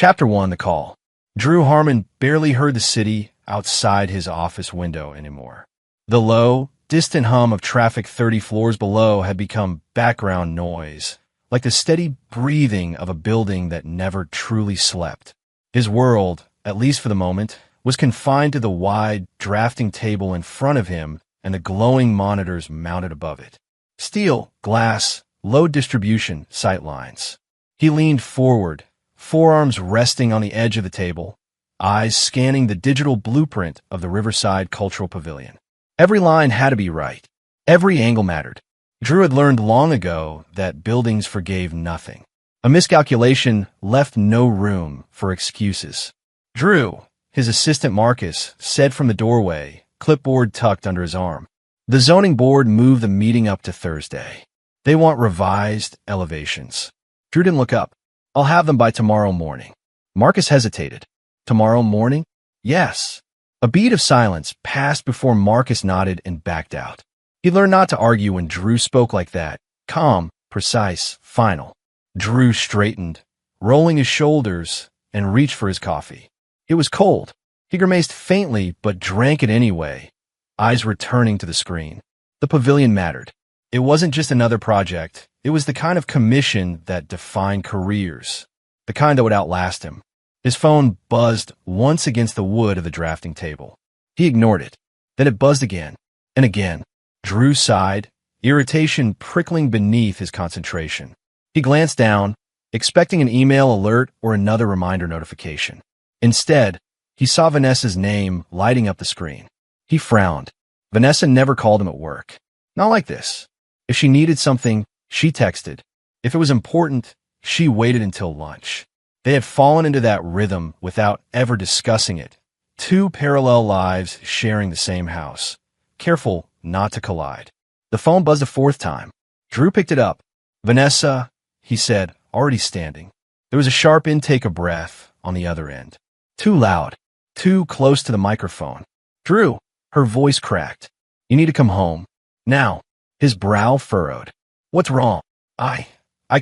Chapter 1, The Call. Drew Harmon barely heard the city outside his office window anymore. The low, distant hum of traffic 30 floors below had become background noise, like the steady breathing of a building that never truly slept. His world, at least for the moment, was confined to the wide, drafting table in front of him and the glowing monitors mounted above it. Steel, glass, load distribution, sight lines. He leaned forward, forearms resting on the edge of the table, eyes scanning the digital blueprint of the Riverside Cultural Pavilion. Every line had to be right. Every angle mattered. Drew had learned long ago that buildings forgave nothing. A miscalculation left no room for excuses. Drew, his assistant Marcus, said from the doorway, clipboard tucked under his arm. The zoning board moved the meeting up to Thursday. They want revised elevations. Drew didn't look up. I'll have them by tomorrow morning. Marcus hesitated. Tomorrow morning? Yes. A beat of silence passed before Marcus nodded and backed out. He learned not to argue when Drew spoke like that. Calm, precise, final. Drew straightened, rolling his shoulders, and reached for his coffee. It was cold. He grimaced faintly but drank it anyway, eyes returning to the screen. The pavilion mattered. It wasn't just another project. It was the kind of commission that defined careers, the kind that would outlast him. His phone buzzed once against the wood of the drafting table. He ignored it. Then it buzzed again and again. Drew sighed, irritation prickling beneath his concentration. He glanced down, expecting an email alert or another reminder notification. Instead, he saw Vanessa's name lighting up the screen. He frowned. Vanessa never called him at work. Not like this. If she needed something, she texted. If it was important, she waited until lunch. They had fallen into that rhythm without ever discussing it. Two parallel lives sharing the same house. Careful not to collide. The phone buzzed a fourth time. Drew picked it up. Vanessa, he said, already standing. There was a sharp intake of breath on the other end. Too loud. Too close to the microphone. Drew, her voice cracked. You need to come home. Now. His brow furrowed. What's wrong? I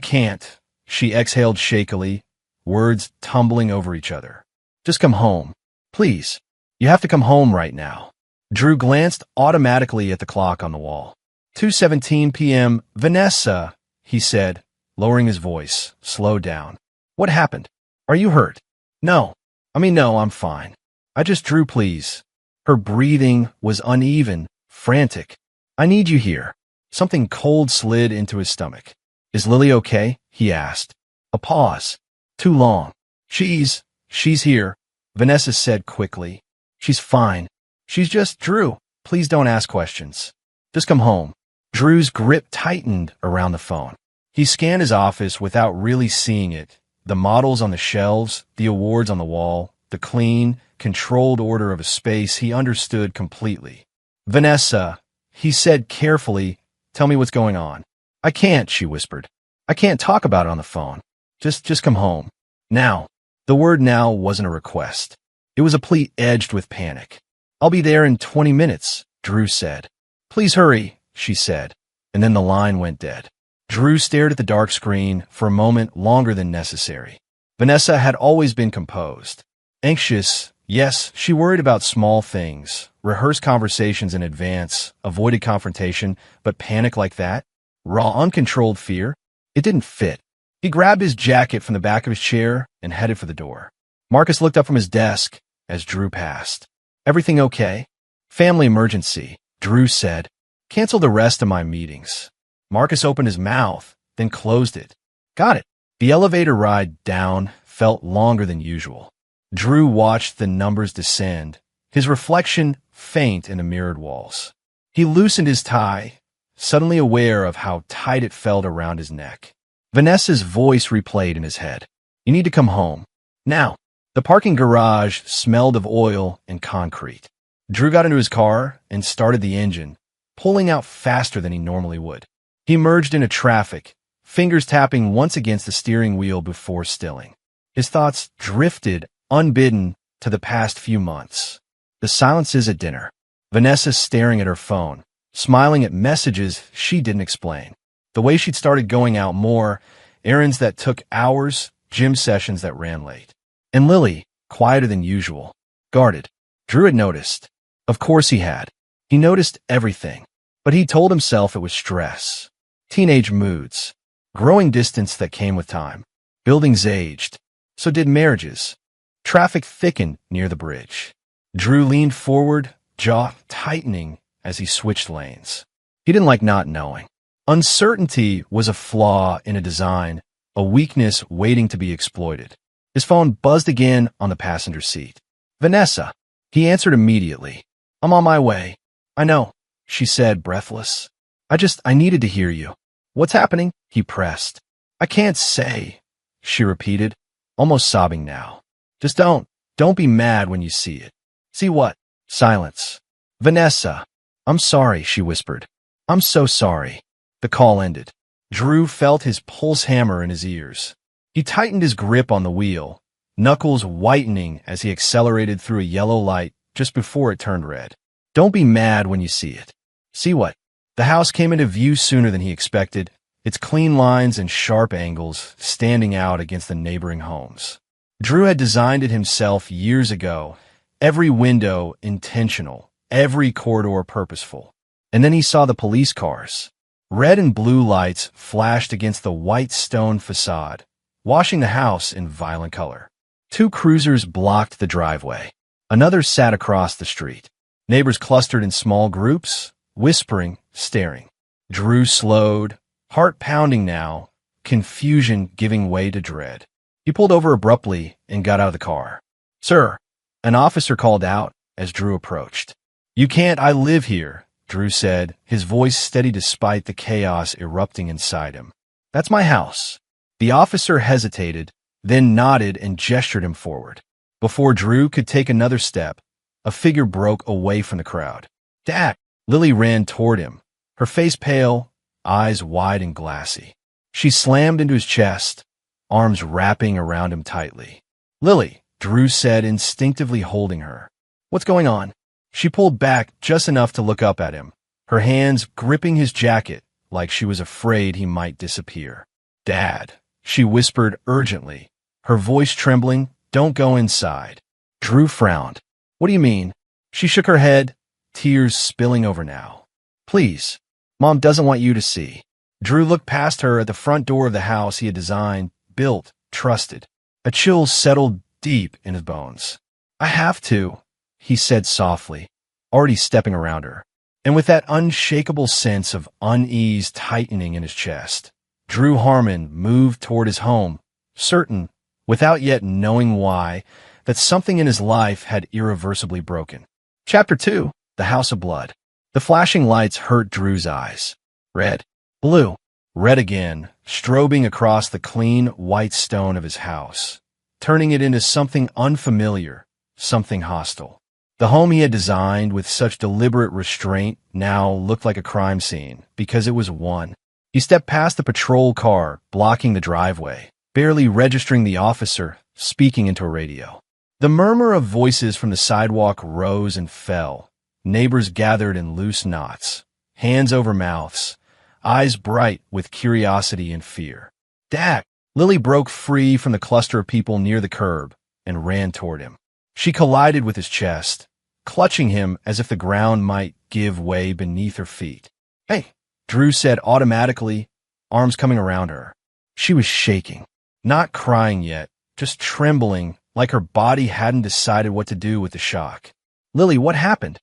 can't. She exhaled shakily, words tumbling over each other. Just come home. Please. You have to come home right now. Drew glanced automatically at the clock on the wall. 2:17 p.m. Vanessa, he said, lowering his voice. Slow down. What happened? Are you hurt? No, I'm fine. Drew, please. Her breathing was uneven, frantic. I need you here. Something cold slid into his stomach. Is Lily okay? He asked. A pause. Too long. She's here, Vanessa said quickly. She's fine. She's just Drew. Please don't ask questions. Just come home. Drew's grip tightened around the phone. He scanned his office without really seeing it. The models on the shelves, the awards on the wall, the clean, controlled order of a space he understood completely. Vanessa, he said carefully, tell me what's going on. I can't, she whispered. I can't talk about it on the phone. Just come home. Now. The word now wasn't a request. It was a plea edged with panic. I'll be there in 20 minutes, Drew said. Please hurry, she said, and then the line went dead. Drew stared at the dark screen for a moment longer than necessary. Vanessa had always been composed. Anxious, yes, she worried about small things, rehearsed conversations in advance, avoided confrontation, but panic like that? Raw, uncontrolled fear? It didn't fit. He grabbed his jacket from the back of his chair and headed for the door. Marcus looked up from his desk as Drew passed. Everything okay? Family emergency, Drew said. Cancel the rest of my meetings. Marcus opened his mouth, then closed it. Got it. The elevator ride down felt longer than usual. Drew watched the numbers descend, his reflection faint in the mirrored walls. He loosened his tie, suddenly aware of how tight it felt around his neck. Vanessa's voice replayed in his head. You need to come home. Now. The parking garage smelled of oil and concrete. Drew got into his car and started the engine, pulling out faster than he normally would. He merged into traffic, fingers tapping once against the steering wheel before stilling. His thoughts drifted, unbidden, to the past few months. The silences at dinner. Vanessa staring at her phone, smiling at messages she didn't explain. The way she'd started going out more, errands that took hours, gym sessions that ran late. And Lily, quieter than usual, guarded. Drew had noticed. Of course he had. He noticed everything. But he told himself it was stress. Teenage moods. Growing distance that came with time. Buildings aged. So did marriages. Traffic thickened near the bridge. Drew leaned forward, jaw tightening as he switched lanes. He didn't like not knowing. Uncertainty was a flaw in a design, a weakness waiting to be exploited. His phone buzzed again on the passenger seat. Vanessa. He answered immediately. I'm on my way. I know, she said, breathless. I needed to hear you. What's happening? He pressed. I can't say, she repeated, almost sobbing now. Just don't be mad when you see it. See what? Silence. Vanessa. I'm sorry, she whispered. I'm so sorry. The call ended. Drew felt his pulse hammer in his ears. He tightened his grip on the wheel, knuckles whitening as he accelerated through a yellow light just before it turned red. Don't be mad when you see it. See what? The house came into view sooner than he expected, its clean lines and sharp angles standing out against the neighboring homes. Drew had designed it himself years ago, every window intentional, every corridor purposeful. And then he saw the police cars. Red and blue lights flashed against the white stone facade, washing the house in violent color. 2 cruisers blocked the driveway. Another sat across the street. Neighbors clustered in small groups, whispering, staring. Drew slowed, heart pounding now, confusion giving way to dread. He pulled over abruptly and got out of the car. Sir, an officer called out as Drew approached. You can't, I live here, Drew said, his voice steady despite the chaos erupting inside him. That's my house. The officer hesitated, then nodded and gestured him forward. Before Drew could take another step, a figure broke away from the crowd. Dad! Lily ran toward him, her face pale, eyes wide and glassy. She slammed into his chest, arms wrapping around him tightly. Lily, Drew said, instinctively holding her. What's going on? She pulled back just enough to look up at him, her hands gripping his jacket like she was afraid he might disappear. Dad, she whispered urgently, her voice trembling, don't go inside. Drew frowned. What do you mean? She shook her head, tears spilling over now. Please, Mom doesn't want you to see. Drew looked past her at the front door of the house he had designed, built, trusted. A chill settled deep in his bones. I have to, he said softly, already stepping around her. And with that unshakable sense of unease tightening in his chest, Drew Harmon moved toward his home, certain, without yet knowing why, that something in his life had irreversibly broken. Chapter 2, The House of Blood. The flashing lights hurt Drew's eyes. Red, blue, red again, strobing across the clean, white stone of his house, turning it into something unfamiliar, something hostile. The home he had designed with such deliberate restraint now looked like a crime scene, because it was one. He stepped past the patrol car, blocking the driveway, barely registering the officer, speaking into a radio. The murmur of voices from the sidewalk rose and fell. Neighbors gathered in loose knots, hands over mouths, eyes bright with curiosity and fear. Dad! Lily broke free from the cluster of people near the curb and ran toward him. She collided with his chest, clutching him as if the ground might give way beneath her feet. Hey, Drew said automatically, arms coming around her. She was shaking, not crying yet, just trembling like her body hadn't decided what to do with the shock. Lily, what happened?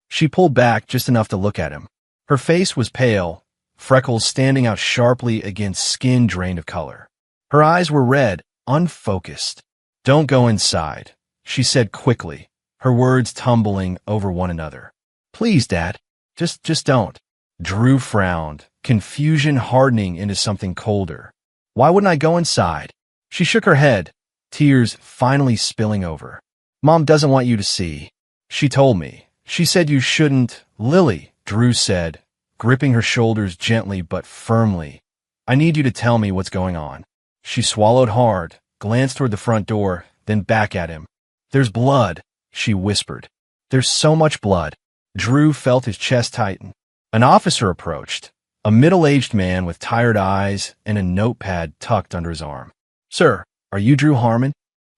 She pulled back just enough to look at him. Her face was pale, freckles standing out sharply against skin drained of color. Her eyes were red, unfocused. Don't go inside, she said quickly, her words tumbling over one another. Please, Dad, just don't. Drew frowned, confusion hardening into something colder. Why wouldn't I go inside? She shook her head, tears finally spilling over. Mom doesn't want you to see. She told me. She said you shouldn't. Lily, Drew said, gripping her shoulders gently but firmly. I need you to tell me what's going on. She swallowed hard, glanced toward the front door, then back at him. There's blood, she whispered. There's so much blood. Drew felt his chest tighten. An officer approached, a middle-aged man with tired eyes and a notepad tucked under his arm. Sir, are you Drew Harmon?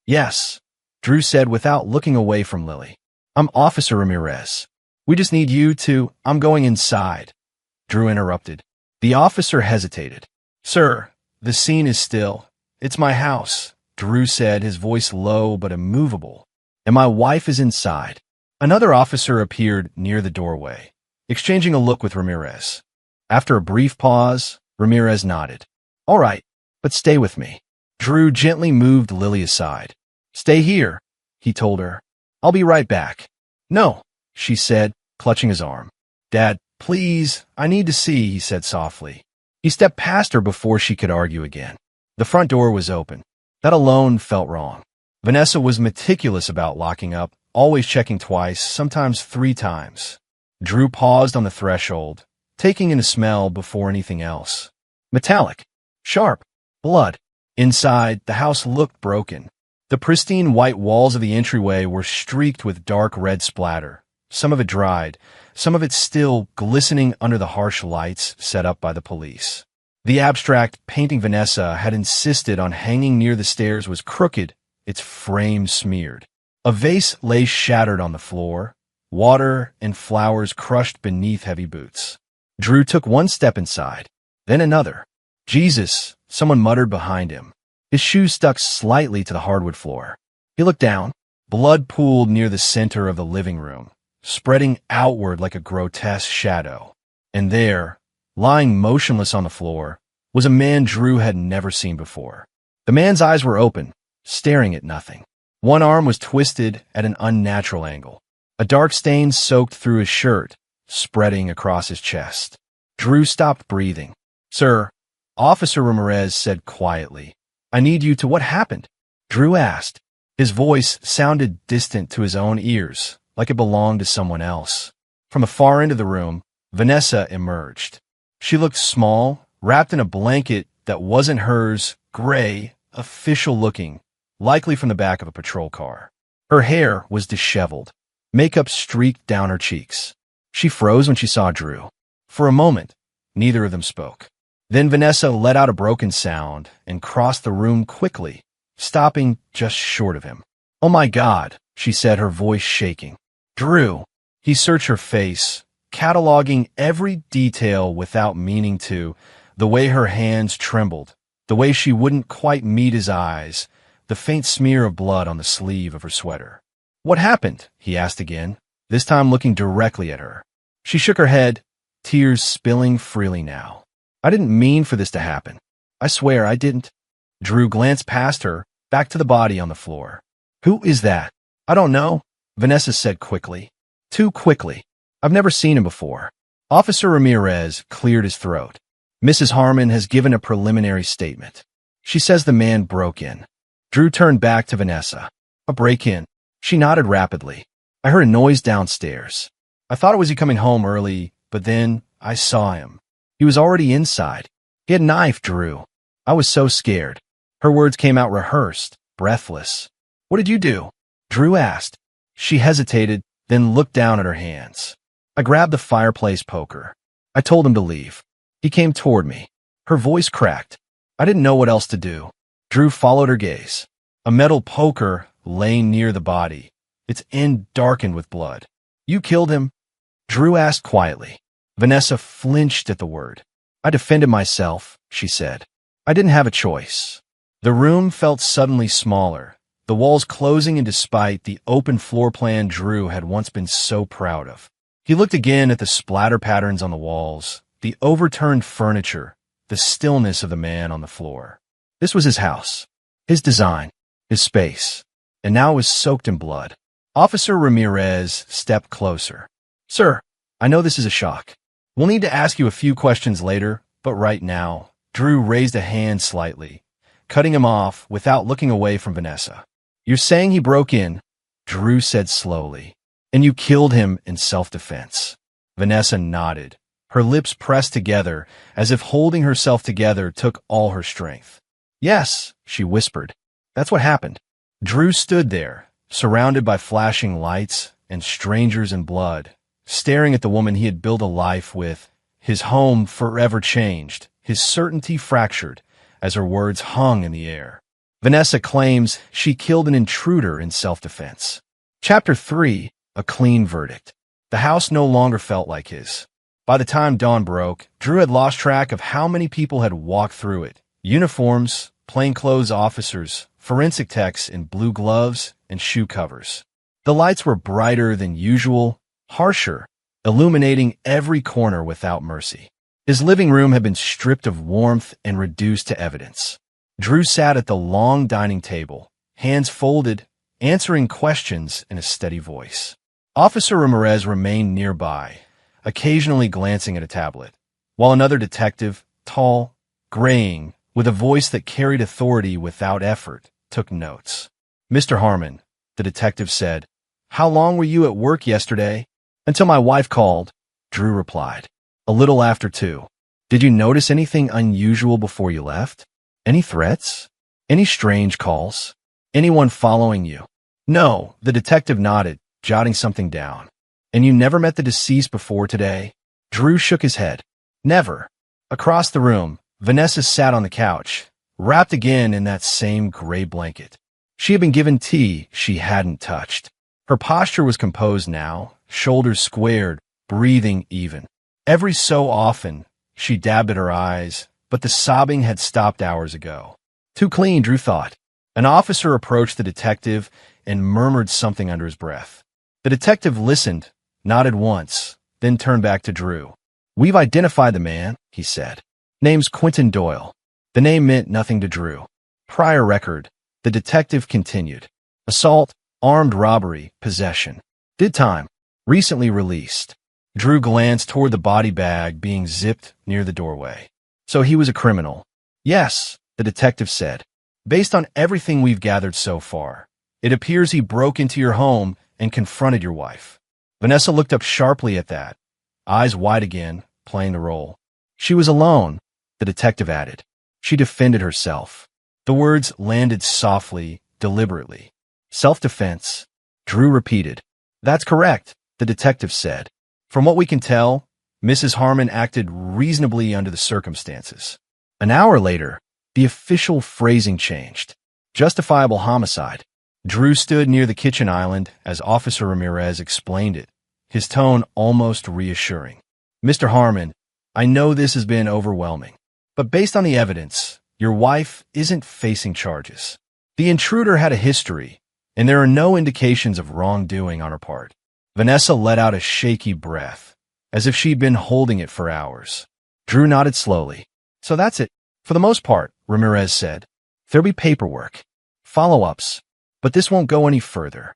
Yes, Drew said without looking away from Lily. I'm Officer Ramirez. We just need you to— I'm going inside. Drew interrupted. The officer hesitated. Sir, the scene is still. It's my house, Drew said, his voice low but immovable. And my wife is inside. Another officer appeared near the doorway, exchanging a look with Ramirez. After a brief pause, Ramirez nodded. All right, but stay with me. Drew gently moved Lily aside. Stay here, he told her. I'll be right back. No, she said, clutching his arm. Dad, please, I need to see, he said softly. He stepped past her before she could argue again. The front door was open. That alone felt wrong. Vanessa was meticulous about locking up, always checking twice, sometimes 3 times. Drew paused on the threshold, taking in a smell before anything else. Metallic. Sharp. Blood. Inside, the house looked broken. The pristine white walls of the entryway were streaked with dark red splatter, some of it dried, some of it still glistening under the harsh lights set up by the police. The abstract painting Vanessa had insisted on hanging near the stairs was crooked, its frame smeared. A vase lay shattered on the floor, water and flowers crushed beneath heavy boots. Drew took one step inside, then another. Jesus, someone muttered behind him. His shoes stuck slightly to the hardwood floor. He looked down. Blood pooled near the center of the living room, spreading outward like a grotesque shadow. And there, lying motionless on the floor, was a man Drew had never seen before. The man's eyes were open, staring at nothing. One arm was twisted at an unnatural angle. A dark stain soaked through his shirt, spreading across his chest. Drew stopped breathing. Sir, Officer Ramirez said quietly, I need you to— What happened? Drew asked. His voice sounded distant to his own ears, like it belonged to someone else. From the far end of the room, Vanessa emerged. She looked small, wrapped in a blanket that wasn't hers, gray, official-looking, likely from the back of a patrol car. Her hair was disheveled. Makeup streaked down her cheeks. She froze when she saw Drew. For a moment, neither of them spoke. Then Vanessa let out a broken sound and crossed the room quickly, stopping just short of him. Oh my God, she said, her voice shaking. Drew. He searched her face, cataloging every detail without meaning to, the way her hands trembled, the way she wouldn't quite meet his eyes, the faint smear of blood on the sleeve of her sweater. What happened? He asked again, this time looking directly at her. She shook her head, tears spilling freely now. I didn't mean for this to happen. I swear I didn't. Drew glanced past her, back to the body on the floor. Who is that? I don't know, Vanessa said quickly. Too quickly. I've never seen him before. Officer Ramirez cleared his throat. Mrs. Harmon has given a preliminary statement. She says the man broke in. Drew turned back to Vanessa. A break-in. She nodded rapidly. I heard a noise downstairs. I thought it was he coming home early, but then I saw him. He was already inside. He had knifed Drew. I was so scared. Her words came out rehearsed, breathless. What did you do? Drew asked. She hesitated, then looked down at her hands. I grabbed the fireplace poker. I told him to leave. He came toward me. Her voice cracked. I didn't know what else to do. Drew followed her gaze. A metal poker lay near the body, its end darkened with blood. You killed him? Drew asked quietly. Vanessa flinched at the word. I defended myself, she said. I didn't have a choice. The room felt suddenly smaller, the walls closing in despite the open floor plan Drew had once been so proud of. He looked again at the splatter patterns on the walls, the overturned furniture, the stillness of the man on the floor. This was his house, his design, his space, and now it was soaked in blood. Officer Ramirez stepped closer. Sir, I know this is a shock. We'll need to ask you a few questions later, but right now, Drew raised a hand slightly, cutting him off without looking away from Vanessa. You're saying he broke in, Drew said slowly, and you killed him in self-defense. Vanessa nodded, her lips pressed together as if holding herself together took all her strength. Yes, she whispered. That's what happened. Drew stood there, surrounded by flashing lights and strangers in blood, staring at the woman he had built a life with, his home forever changed, his certainty fractured, as her words hung in the air. Vanessa claims she killed an intruder in self-defense. Chapter 3. A clean verdict. The house no longer felt like his. By the time dawn broke, Drew had lost track of how many people had walked through it. Uniforms, plainclothes officers, forensic techs in blue gloves and shoe covers. The lights were brighter than usual, harsher, illuminating every corner without mercy. His living room had been stripped of warmth and reduced to evidence. Drew sat at the long dining table, hands folded, answering questions in a steady voice. Officer Ramirez remained nearby, occasionally glancing at a tablet, while another detective, tall, graying, with a voice that carried authority without effort, took notes. "Mr. Harmon," the detective said, "how long were you at work yesterday?" "Until my wife called," Drew replied. "A little after 2. Did you notice anything unusual before you left? Any threats? Any strange calls? Anyone following you?" "No," the detective nodded, jotting something down. "And you never met the deceased before today?" Drew shook his head. "Never." Across the room, Vanessa sat on the couch, wrapped again in that same gray blanket. She had been given tea she hadn't touched. Her posture was composed now, shoulders squared, breathing even. Every so often, she dabbed at her eyes, but the sobbing had stopped hours ago. Too clean, Drew thought. An officer approached the detective and murmured something under his breath. The detective listened, nodded once, then turned back to Drew. "We've identified the man," he said. "Name's Quentin Doyle." The name meant nothing to Drew. Prior record, the detective continued. Assault, armed robbery, possession. Did time. Recently released. Drew glanced toward the body bag being zipped near the doorway. "So he was a criminal." "Yes," the detective said. "Based on everything we've gathered so far, it appears he broke into your home and confronted your wife." Vanessa looked up sharply at that, eyes wide again, playing the role. "She was alone," the detective added. "She defended herself." The words landed softly, deliberately. "Self-defense," Drew repeated. "That's correct," the detective said. "From what we can tell, Mrs. Harmon acted reasonably under the circumstances." An hour later, the official phrasing changed. Justifiable homicide. Drew stood near the kitchen island as Officer Ramirez explained it, his tone almost reassuring. "Mr. Harmon, I know this has been overwhelming, but based on the evidence, your wife isn't facing charges. The intruder had a history, and there are no indications of wrongdoing on her part." Vanessa let out a shaky breath, as if she'd been holding it for hours. Drew nodded slowly. "So that's it, for the most part," Ramirez said. "There'll be paperwork, follow-ups, but this won't go any further."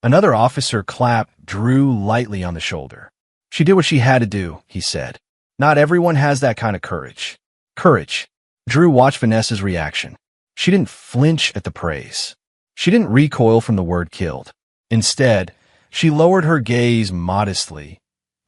Another officer clapped Drew lightly on the shoulder. "She did what she had to do," he said. "Not everyone has that kind of courage." Courage. Drew watched Vanessa's reaction. She didn't flinch at the praise. She didn't recoil from the word killed. Instead, she lowered her gaze modestly,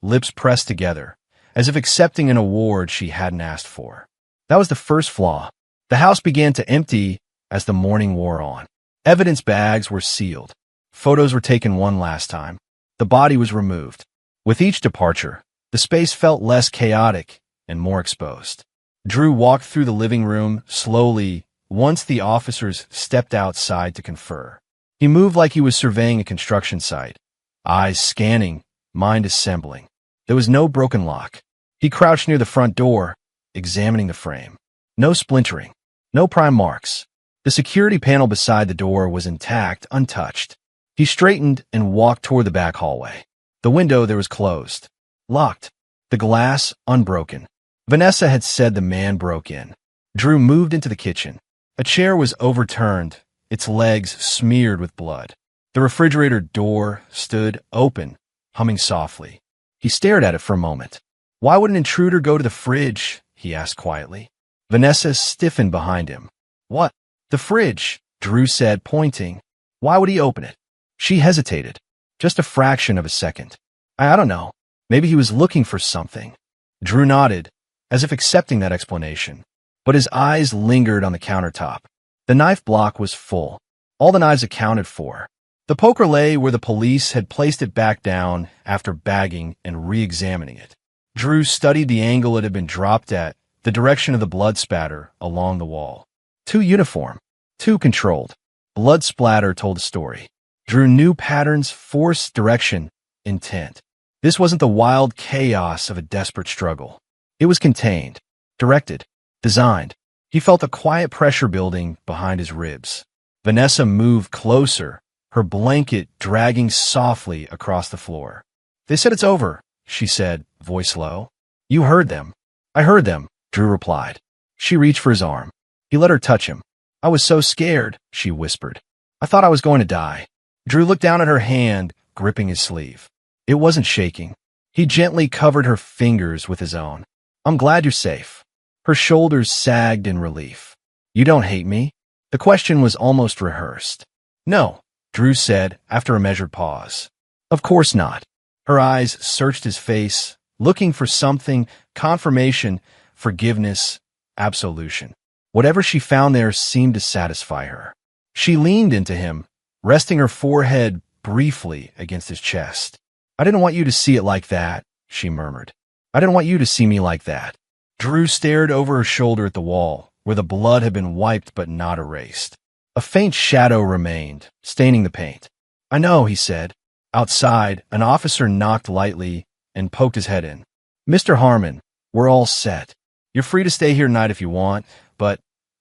lips pressed together, as if accepting an award she hadn't asked for. That was the first flaw. The house began to empty as the morning wore on. Evidence bags were sealed. Photos were taken one last time. The body was removed. With each departure, the space felt less chaotic and more exposed. Drew walked through the living room slowly once the officers stepped outside to confer. He moved like he was surveying a construction site, eyes scanning, mind assembling. There was no broken lock. He crouched near the front door, examining the frame. No splintering, no prime marks. The security panel beside the door was intact, untouched. He straightened and walked toward the back hallway. The window there was closed, locked, the glass unbroken. Vanessa had said the man broke in. Drew moved into the kitchen. A chair was overturned, its legs smeared with blood. The refrigerator door stood open, humming softly. He stared at it for a moment. "Why would an intruder go to the fridge?" he asked quietly. Vanessa stiffened behind him. "What?" "The fridge," Drew said, pointing. "Why would he open it?" She hesitated, just a fraction of a second. I don't know. Maybe he was looking for something." Drew nodded, as if accepting that explanation, but his eyes lingered on the countertop. The knife block was full, all the knives accounted for. The poker lay where the police had placed it back down after bagging and re-examining it. Drew studied the angle it had been dropped at, the direction of the blood spatter along the wall. Too uniform, Too controlled. Blood splatter told a story. Drew knew patterns, force, direction, intent. This wasn't the wild chaos of a desperate struggle. It was contained, directed, designed. He felt a quiet pressure building behind his ribs. Vanessa moved closer, her blanket dragging softly across the floor. "They said it's over," she said, voice low. "You heard them." "I heard them," Drew replied. She reached for his arm. He let her touch him. "I was so scared," she whispered. "I thought I was going to die." Drew looked down at her hand, gripping his sleeve. It wasn't shaking. He gently covered her fingers with his own. "I'm glad you're safe." Her shoulders sagged in relief. "You don't hate me?" The question was almost rehearsed. "No," Drew said after a measured pause. "Of course not." Her eyes searched his face, looking for something, confirmation, forgiveness, absolution. Whatever she found there seemed to satisfy her. She leaned into him, resting her forehead briefly against his chest. "I didn't want you to see it like that," she murmured. "I didn't want you to see me like that." Drew stared over her shoulder at the wall, where the blood had been wiped but not erased. A faint shadow remained, staining the paint. "I know," he said. Outside, an officer knocked lightly and poked his head in. "Mr. Harmon, we're all set. You're free to stay here tonight if you want, but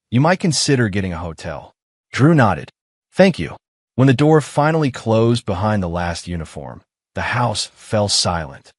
you might consider getting a hotel." Drew nodded. "Thank you." When the door finally closed behind the last uniform, the house fell silent.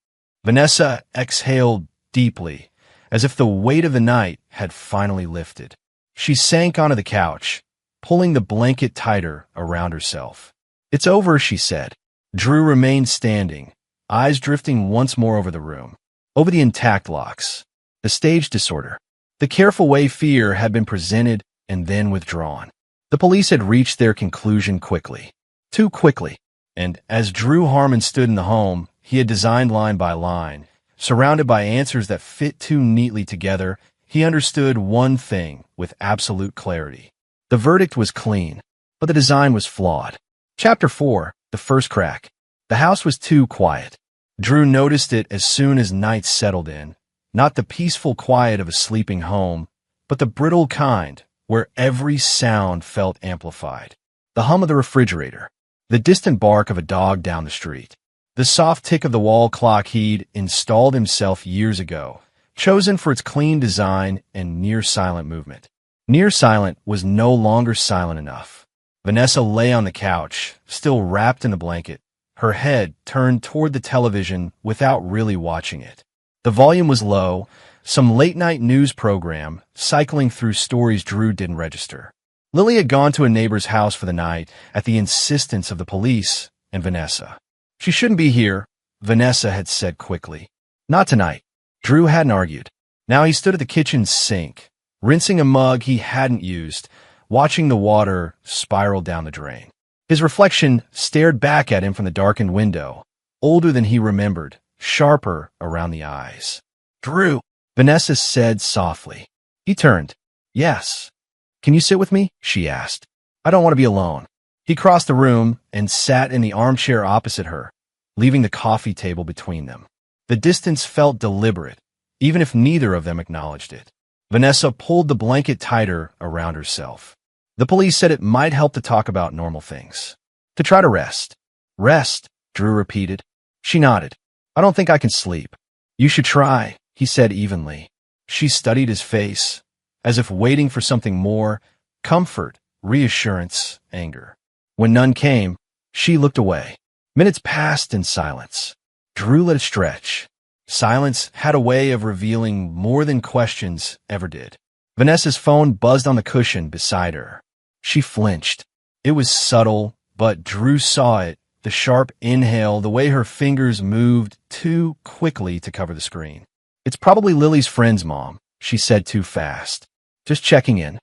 Vanessa exhaled deeply, as if the weight of the night had finally lifted. She sank onto the couch, pulling the blanket tighter around herself. "It's over," she said. Drew remained standing, eyes drifting once more over the room, over the intact locks, the stage disorder, the careful way fear had been presented and then withdrawn. The police had reached their conclusion quickly, too quickly, and as Drew Harmon stood in the home he had designed line by line, surrounded by answers that fit too neatly together, he understood one thing with absolute clarity. The verdict was clean, but the design was flawed. Chapter 4, The First Crack. The house was too quiet. Drew noticed it as soon as night settled in, not the peaceful quiet of a sleeping home, but the brittle kind where every sound felt amplified. The hum of the refrigerator, the distant bark of a dog down the street, the soft tick of the wall clock he'd installed himself years ago, chosen for its clean design and near-silent movement. Near-silent was no longer silent enough. Vanessa lay on the couch, still wrapped in the blanket, her head turned toward the television without really watching it. The volume was low, some late-night news program cycling through stories Drew didn't register. Lily had gone to a neighbor's house for the night at the insistence of the police and Vanessa. "She shouldn't be here," Vanessa had said quickly. "Not tonight." Drew hadn't argued. Now he stood at the kitchen sink, rinsing a mug he hadn't used, watching the water spiral down the drain. His reflection stared back at him from the darkened window, older than he remembered, sharper around the eyes. "Drew," Vanessa said softly. He turned. "Yes." "Can you sit with me?" she asked. "I don't want to be alone." He crossed the room and sat in the armchair opposite her, leaving the coffee table between them. The distance felt deliberate, even if neither of them acknowledged it. Vanessa pulled the blanket tighter around herself. The police said it might help to talk about normal things. To try to rest. "Rest," Drew repeated. She nodded. "I don't think I can sleep." "You should try," he said evenly. She studied his face, as if waiting for something more, comfort, reassurance, anger. When none came, she looked away. Minutes passed in silence. Drew let it stretch. Silence had a way of revealing more than questions ever did. Vanessa's phone buzzed on the cushion beside her. She flinched. It was subtle, but Drew saw it, the sharp inhale, the way her fingers moved too quickly to cover the screen. "It's probably Lily's friend's mom," she said too fast. "Just checking in."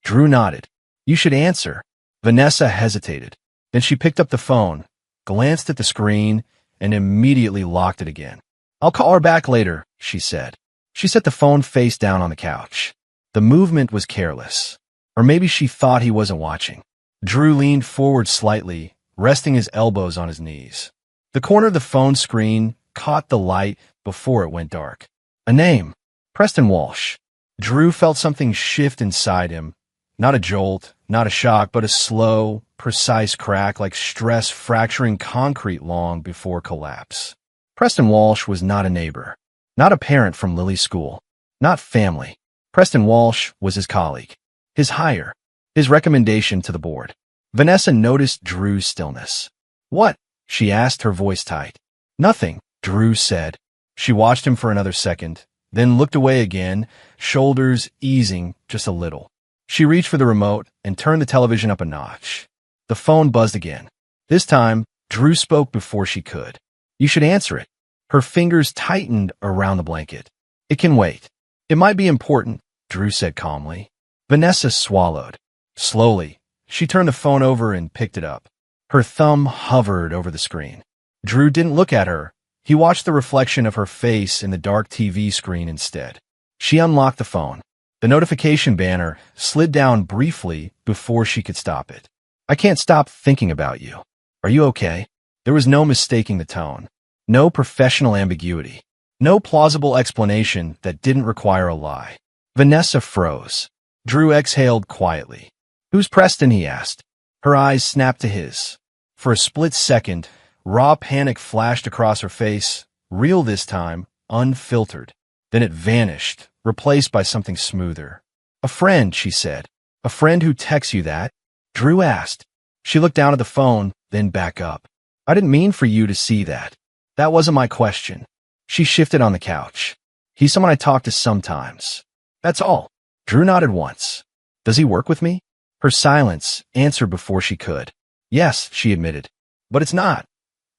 Drew nodded. "You should answer." Vanessa hesitated. Then she picked up the phone, glanced at the screen, and immediately locked it again. "I'll call her back later," she said. She set the phone face down on the couch. The movement was careless. Or maybe she thought he wasn't watching. Drew leaned forward slightly, resting his elbows on his knees. The corner of the phone screen caught the light before it went dark. A name. Preston Walsh. Drew felt something shift inside him, Not a jolt, not a shock, but a slow, precise crack like stress fracturing concrete long before collapse. Preston Walsh was not a neighbor, not a parent from Lily's school, not family. Preston Walsh was his colleague, his hire, his recommendation to the board. Vanessa noticed Drew's stillness. "What?" she asked, her voice tight. "Nothing," Drew said. She watched him for another second, then looked away again, shoulders easing just a little. She reached for the remote and turned the television up a notch. The phone buzzed again. This time, Drew spoke before she could. "You should answer it." Her fingers tightened around the blanket. "It can wait." "It might be important," Drew said calmly. Vanessa swallowed. Slowly, she turned the phone over and picked it up. Her thumb hovered over the screen. Drew didn't look at her. He watched the reflection of her face in the dark TV screen instead. She unlocked the phone. The notification banner slid down briefly before she could stop it. "I can't stop thinking about you. Are you okay?" There was no mistaking the tone. No professional ambiguity. No plausible explanation that didn't require a lie. Vanessa froze. Drew exhaled quietly. "Who's Preston?" he asked. Her eyes snapped to his. For a split second, raw panic flashed across her face, real this time, unfiltered. Then it vanished, replaced by something smoother. "A friend," she said. "A friend who texts you that?" Drew asked. She looked down at the phone, then back up. "I didn't mean for you to see that. That wasn't my question." She shifted on the couch. "He's someone I talk to sometimes. That's all." Drew nodded once. "Does he work with me?" Her silence answered before she could. "Yes," she admitted. "But it's not.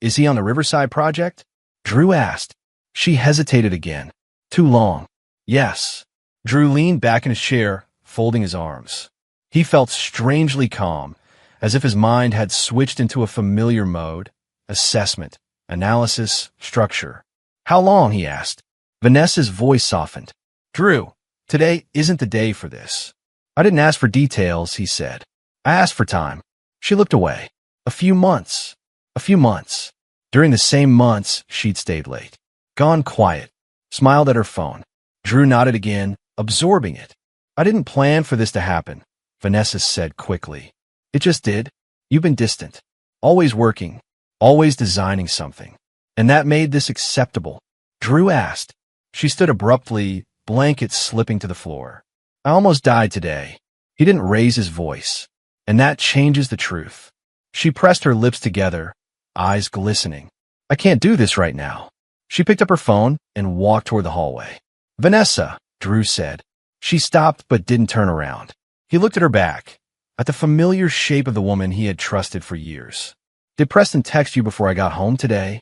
Is he on the Riverside project?" Drew asked. She hesitated again. "Too long." "Yes." Drew leaned back in his chair, folding his arms. He felt strangely calm, as if his mind had switched into a familiar mode: assessment, analysis, structure. "How long?" he asked. Vanessa's voice softened. "Drew, today isn't the day for this." "I didn't ask for details," he said. "I asked for time." She looked away. "A few months. A few months." During the same months, she'd stayed late. Gone quiet. Smiled at her phone. Drew nodded again, absorbing it. "I didn't plan for this to happen," Vanessa said quickly. "It just did. You've been distant. Always working. Always designing something. And that made this acceptable." Drew asked. She stood abruptly, blanket slipping to the floor. "I almost died today." He didn't raise his voice. "And that changes the truth." She pressed her lips together, eyes glistening. "I can't do this right now." She picked up her phone and walked toward the hallway. "Vanessa," Drew said. She stopped but didn't turn around. He looked at her back, at the familiar shape of the woman he had trusted for years. "Did Preston text you before I got home today?"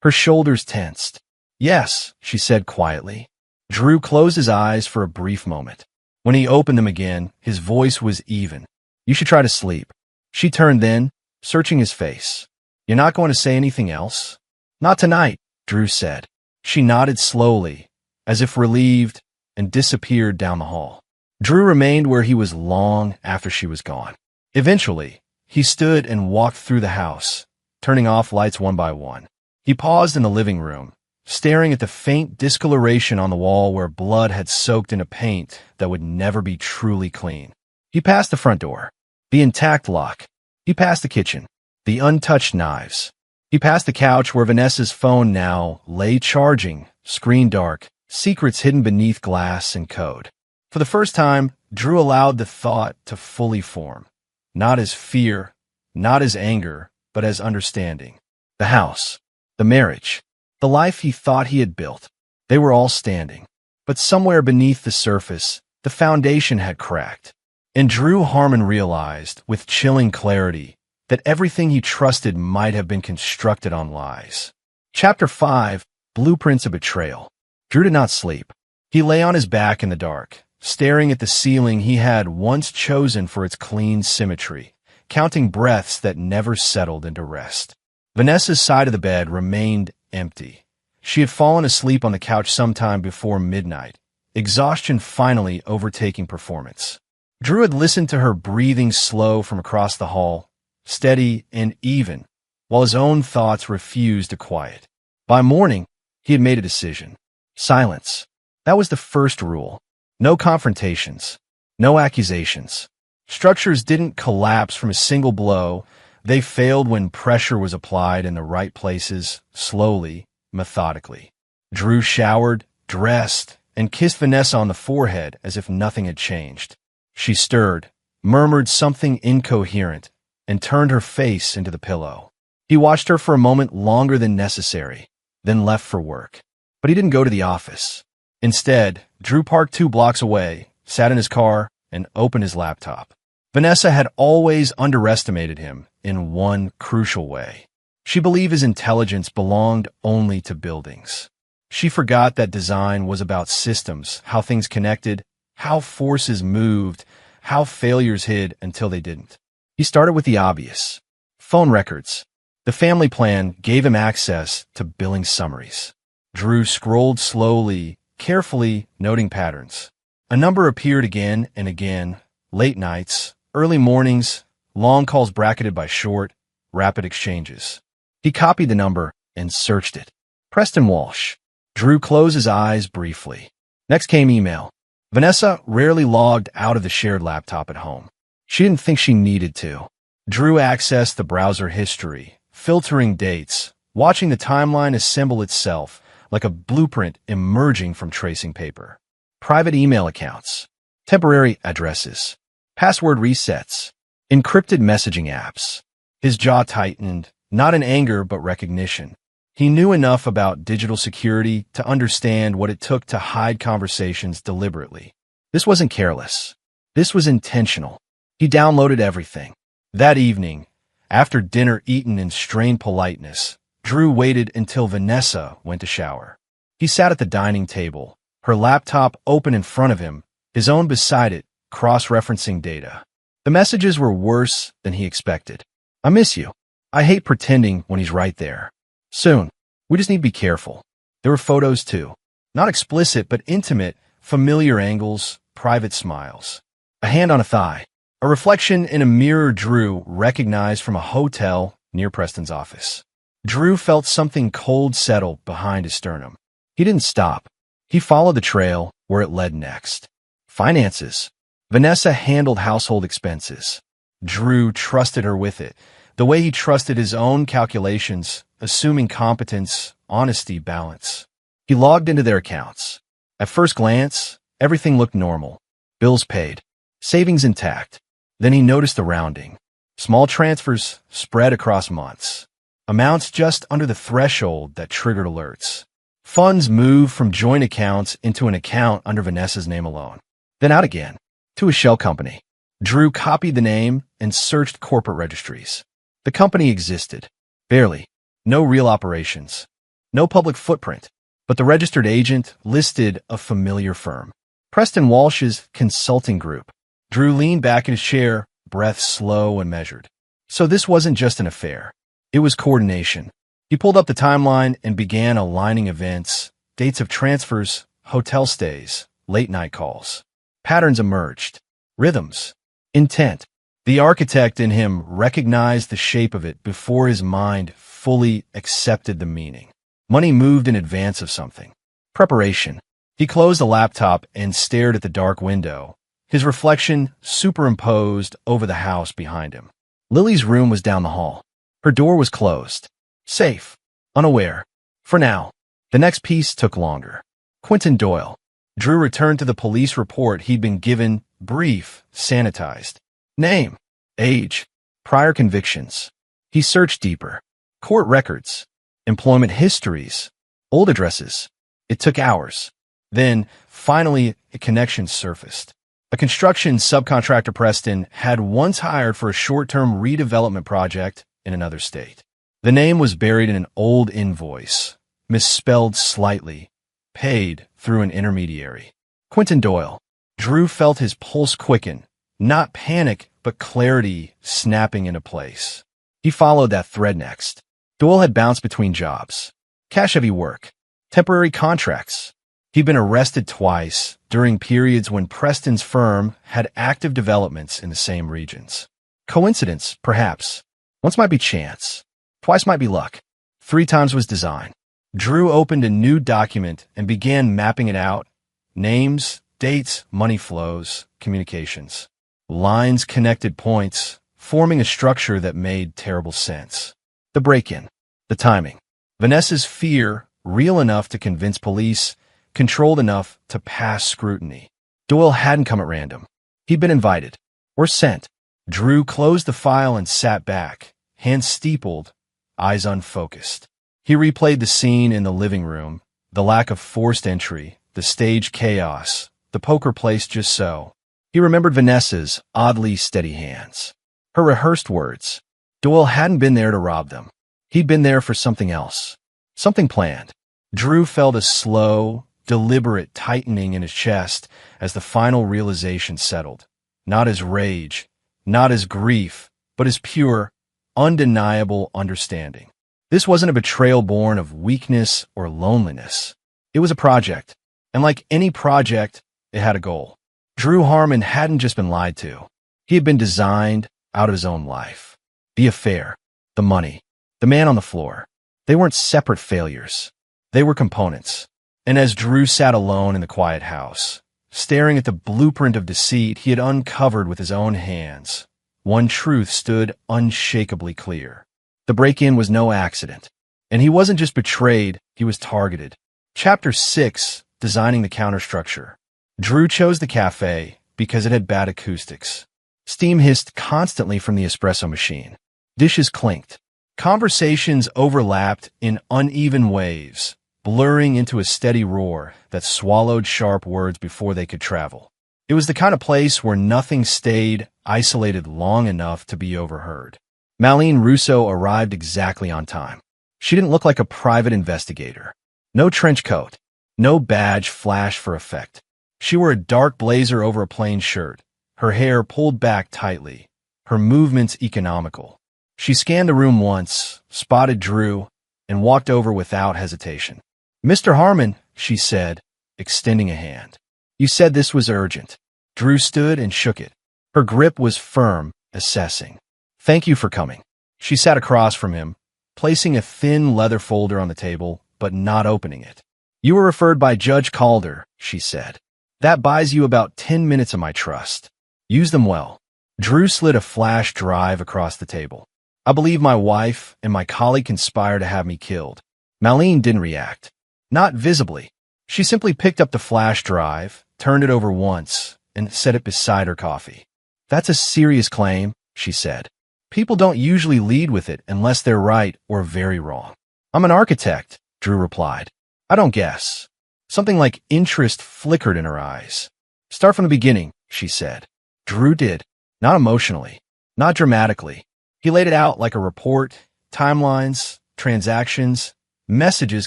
Her shoulders tensed. "Yes," she said quietly. Drew closed his eyes for a brief moment. When he opened them again, his voice was even. "You should try to sleep." She turned then, searching his face. "You're not going to say anything else?" "Not tonight," Drew said. She nodded slowly, as if relieved, and disappeared down the hall. Drew remained where he was long after she was gone. Eventually, he stood and walked through the house, turning off lights one by one. He paused in the living room, staring at the faint discoloration on the wall where blood had soaked into paint that would never be truly clean. He passed the front door, the intact lock. He passed the kitchen, the untouched knives. He passed the couch where Vanessa's phone now lay charging, screen dark, secrets hidden beneath glass and code. For the first time, Drew allowed the thought to fully form. Not as fear, not as anger, but as understanding. The house, the marriage, the life he thought he had built. They were all standing. But somewhere beneath the surface, the foundation had cracked. And Drew Harmon realized, with chilling clarity, that everything he trusted might have been constructed on lies. Chapter 5, Blueprints of Betrayal. Drew did not sleep. He lay on his back in the dark, staring at the ceiling he had once chosen for its clean symmetry, counting breaths that never settled into rest. Vanessa's side of the bed remained empty. She had fallen asleep on the couch sometime before midnight, exhaustion finally overtaking performance. Drew had listened to her breathing slow from across the hall, steady and even, while his own thoughts refused to quiet. By morning, he had made a decision. Silence. That was the first rule. No confrontations. No accusations. Structures didn't collapse from a single blow. They failed when pressure was applied in the right places, slowly, methodically. Drew showered, dressed, and kissed Vanessa on the forehead as if nothing had changed. She stirred, murmured something incoherent, and turned her face into the pillow. He watched her for a moment longer than necessary, then left for work. But he didn't go to the office. Instead, Drew parked 2 blocks away, sat in his car, and opened his laptop. Vanessa had always underestimated him in one crucial way. She believed his intelligence belonged only to buildings. She forgot that design was about systems, how things connected, how forces moved, how failures hid until they didn't. He started with the obvious. Phone records. The family plan gave him access to billing summaries. Drew scrolled slowly, carefully noting patterns. A number appeared again and again, late nights, early mornings, long calls bracketed by short, rapid exchanges. He copied the number and searched it. Preston Walsh. Drew closed his eyes briefly. Next came email. Vanessa rarely logged out of the shared laptop at home. She didn't think she needed to. Drew accessed the browser history, filtering dates, watching the timeline assemble itself like a blueprint emerging from tracing paper. Private email accounts, temporary addresses, password resets, encrypted messaging apps. His jaw tightened, not in anger but recognition. He knew enough about digital security to understand what it took to hide conversations deliberately. This wasn't careless. This was intentional. He downloaded everything. That evening, after dinner eaten in strained politeness, Drew waited until Vanessa went to shower. He sat at the dining table, her laptop open in front of him, his own beside it, cross-referencing data. The messages were worse than he expected. I miss you. I hate pretending when he's right there. Soon. We just need to be careful. There were photos too. Not explicit, but intimate, familiar angles, private smiles. A hand on a thigh. A reflection in a mirror Drew recognized from a hotel near Preston's office. Drew felt something cold settle behind his sternum. He didn't stop. He followed the trail where it led next. Finances. Vanessa handled household expenses. Drew trusted her with it, the way he trusted his own calculations, assuming competence, honesty, balance. He logged into their accounts. At first glance, everything looked normal. Bills paid. Savings intact. Then he noticed the rounding. Small transfers spread across months. Amounts just under the threshold that triggered alerts. Funds moved from joint accounts into an account under Vanessa's name alone. Then out again, to a shell company. Drew copied the name and searched corporate registries. The company existed. Barely. No real operations. No public footprint. But the registered agent listed a familiar firm. Preston Walsh's consulting group. Drew leaned back in his chair, breath slow and measured. So this wasn't just an affair. It was coordination. He pulled up the timeline and began aligning events, dates of transfers, hotel stays, late-night calls. Patterns emerged. Rhythms. Intent. The architect in him recognized the shape of it before his mind fully accepted the meaning. Money moved in advance of something. Preparation. He closed the laptop and stared at the dark window, his reflection superimposed over the house behind him. Lily's room was down the hall. Her door was closed. Safe. Unaware. For now. The next piece took longer. Quentin Doyle. Drew returned to the police report he'd been given, brief, sanitized. Name. Age. Prior convictions. He searched deeper. Court records. Employment histories. Old addresses. It took hours. Then, finally, a connection surfaced. A construction subcontractor Preston had once hired for a short-term redevelopment project in another state. The name was buried in an old invoice, misspelled slightly, paid through an intermediary. Quentin Doyle. Drew felt his pulse quicken, not panic, but clarity snapping into place. He followed that thread next. Doyle had bounced between jobs. Cash-heavy work. Temporary contracts. He'd been arrested twice during periods when Preston's firm had active developments in the same regions. Coincidence, perhaps. Once might be chance. Twice might be luck. 3 times was design. Drew opened a new document and began mapping it out. Names, dates, money flows, communications. Lines connected points, forming a structure that made terrible sense. The break-in. The timing. Vanessa's fear, real enough to convince police, controlled enough to pass scrutiny. Doyle hadn't come at random. He'd been invited. Or sent. Drew closed the file and sat back, hands steepled, eyes unfocused. He replayed the scene in the living room, the lack of forced entry, the stage chaos, the poker placed just so. He remembered Vanessa's oddly steady hands. Her rehearsed words. Doyle hadn't been there to rob them. He'd been there for something else. Something planned. Drew felt a slow, deliberate tightening in his chest as the final realization settled. Not as rage, not as grief, but as pure, undeniable understanding. This wasn't a betrayal born of weakness or loneliness. It was a project, and like any project, it had a goal. Drew Harmon hadn't just been lied to. He had been designed out of his own life. The affair, the money, the man on the floor. They weren't separate failures. They were components. And as Drew sat alone in the quiet house, staring at the blueprint of deceit he had uncovered with his own hands, one truth stood unshakably clear. The break-in was no accident. And he wasn't just betrayed, he was targeted. Chapter 6, Designing the Counterstructure. Drew chose the cafe because it had bad acoustics. Steam hissed constantly from the espresso machine. Dishes clinked. Conversations overlapped in uneven waves, blurring into a steady roar that swallowed sharp words before they could travel. It was the kind of place where nothing stayed isolated long enough to be overheard. Malene Russo arrived exactly on time. She didn't look like a private investigator. No trench coat. No badge flashed for effect. She wore a dark blazer over a plain shirt, her hair pulled back tightly, her movements economical. She scanned the room once, spotted Drew, and walked over without hesitation. "Mr. Harmon," she said, extending a hand. "You said this was urgent." Drew stood and shook it. Her grip was firm, assessing. "Thank you for coming." She sat across from him, placing a thin leather folder on the table, but not opening it. "You were referred by Judge Calder," she said. "That buys you about 10 minutes of my trust. Use them well." Drew slid a flash drive across the table. "I believe my wife and my colleague conspired to have me killed." Malene didn't react. Not visibly. She simply picked up the flash drive, turned it over once, and set it beside her coffee. "That's a serious claim," she said. "People don't usually lead with it unless they're right or very wrong." "I'm an architect," Drew replied. "I don't guess." Something like interest flickered in her eyes. "Start from the beginning," she said. Drew did. Not emotionally. Not dramatically. He laid it out like a report, timelines, transactions, messages,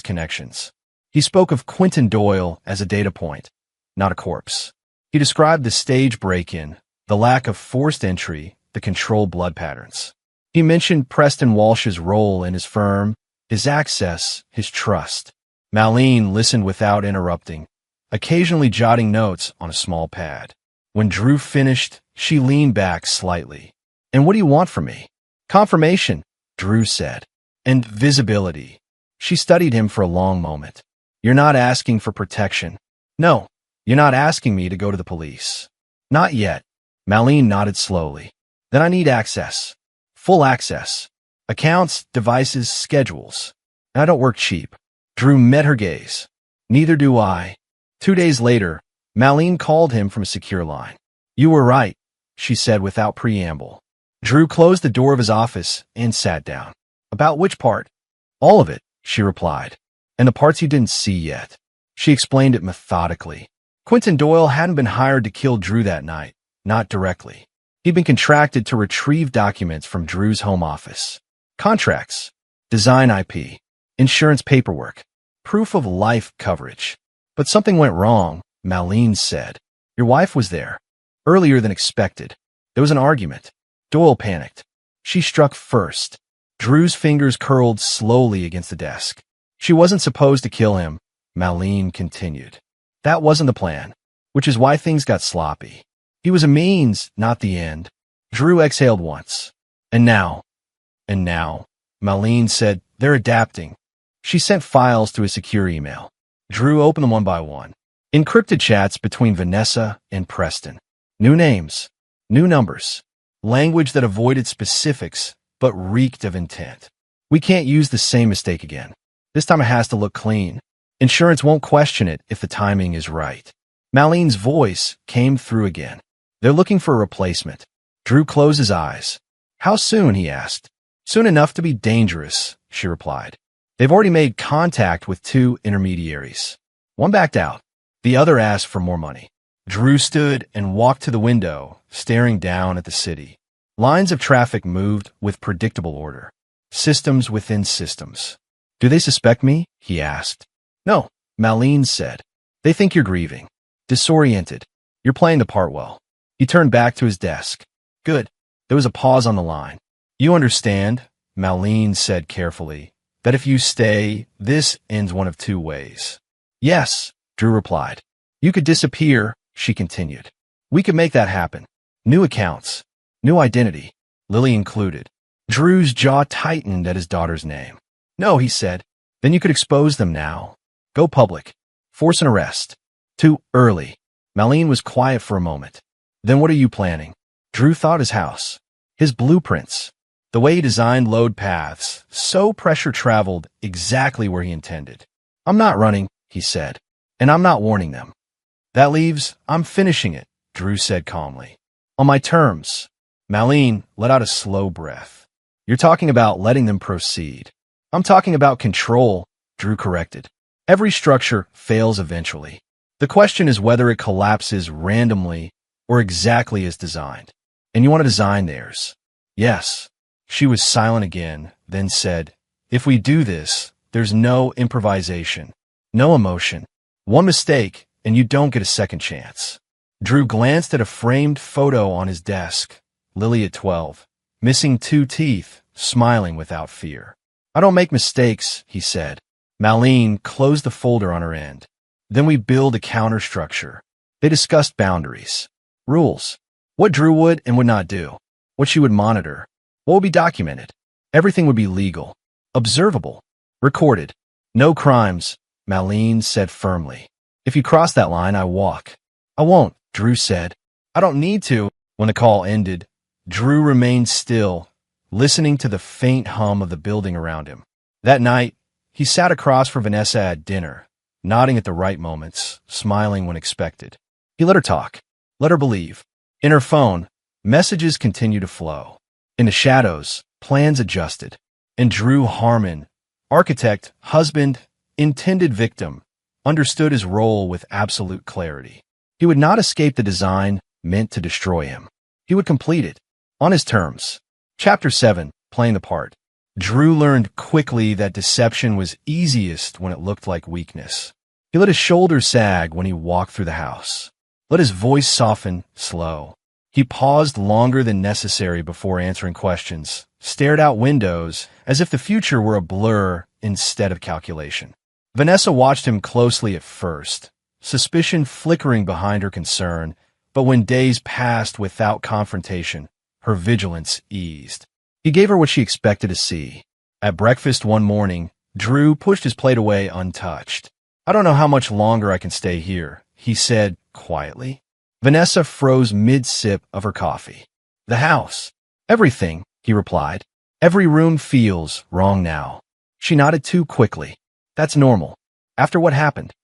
connections. He spoke of Quentin Doyle as a data point, not a corpse. He described the stage break-in, the lack of forced entry, the controlled blood patterns. He mentioned Preston Walsh's role in his firm, his access, his trust. Malene listened without interrupting, occasionally jotting notes on a small pad. When Drew finished, she leaned back slightly. "And what do you want from me?" "Confirmation," Drew said. "And visibility." She studied him for a long moment. "You're not asking for protection." "No, you're not asking me to go to the police." "Not yet." Malene nodded slowly. "Then I need access. Full access. Accounts, devices, schedules. And I don't work cheap." Drew met her gaze. "Neither do I." 2 days later, Malene called him from a secure line. "You were right," she said without preamble. Drew closed the door of his office and sat down. "About which part?" "All of it," she replied. "And the parts you didn't see yet." She explained it methodically. Quentin Doyle hadn't been hired to kill Drew that night, not directly. He'd been contracted to retrieve documents from Drew's home office. Contracts, design IP, insurance paperwork, proof of life coverage. But something went wrong, Malene said. "Your wife was there. Earlier than expected. There was an argument." Doyle panicked. She struck first. Drew's fingers curled slowly against the desk. "She wasn't supposed to kill him," Malene continued. "That wasn't the plan, which is why things got sloppy. He was a means, not the end." Drew exhaled once. And now, Malene said, "They're adapting." She sent files to a secure email. Drew opened them one by one. Encrypted chats between Vanessa and Preston. New names. New numbers. Language that avoided specifics, but reeked of intent. We can't use the same mistake again. This time it has to look clean. Insurance won't question it if the timing is right. Malene's voice came through again. They're looking for a replacement. Drew closed his eyes. How soon, he asked. Soon enough to be dangerous, she replied. They've already made contact with 2 intermediaries. One backed out. The other asked for more money. Drew stood and walked to the window, staring down at the city. Lines of traffic moved with predictable order. Systems within systems. Do they suspect me? He asked. No, Malene said. They think you're grieving. Disoriented. You're playing the part well. He turned back to his desk. Good. There was a pause on the line. You understand, Malene said carefully, that if you stay, this ends one of 2 ways. Yes, Drew replied. You could disappear, she continued. We could make that happen. New accounts. New identity. Lily included. Drew's jaw tightened at his daughter's name. No, he said. Then you could expose them now. Go public. Force an arrest. Too early. Malene was quiet for a moment. Then what are you planning? Drew thought his house. His blueprints. The way he designed load paths, so pressure traveled exactly where he intended. I'm not running, he said, and I'm not warning them. That leaves, I'm finishing it, Drew said calmly. On my terms. Malene let out a slow breath. You're talking about letting them proceed. I'm talking about control, Drew corrected. Every structure fails eventually. The question is whether it collapses randomly or exactly as designed. And you want to design theirs. Yes. She was silent again, then said, if we do this, there's no improvisation, no emotion. One mistake, and you don't get a second chance. Drew glanced at a framed photo on his desk. Lily at 12, missing 2 teeth, smiling without fear. I don't make mistakes, he said. Malene closed the folder on her end. Then we build a counterstructure. They discussed boundaries, rules, what Drew would and would not do, what she would monitor, what would be documented. Everything would be legal, observable, recorded. No crimes, Malene said firmly. If you cross that line, I walk. I won't, Drew said. I don't need to. When the call ended, Drew remained still, listening to the faint hum of the building around him. That night, he sat across from Vanessa at dinner, nodding at the right moments, smiling when expected. He let her talk, let her believe. In her phone, messages continued to flow. In the shadows, plans adjusted. And Drew Harmon, architect, husband, intended victim, understood his role with absolute clarity. He would not escape the design meant to destroy him. He would complete it, on his terms. Chapter 7, Playing the Part. Drew learned quickly that deception was easiest when it looked like weakness. He let his shoulders sag when he walked through the house. Let his voice soften, slow. He paused longer than necessary before answering questions, stared out windows as if the future were a blur instead of calculation. Vanessa watched him closely at first, suspicion flickering behind her concern, but when days passed without confrontation, her vigilance eased. He gave her what she expected to see. At breakfast one morning, Drew pushed his plate away untouched. I don't know how much longer I can stay here, he said quietly. Vanessa froze mid-sip of her coffee. The house. Everything, he replied. Every room feels wrong now. She nodded too quickly. That's normal. After what happened?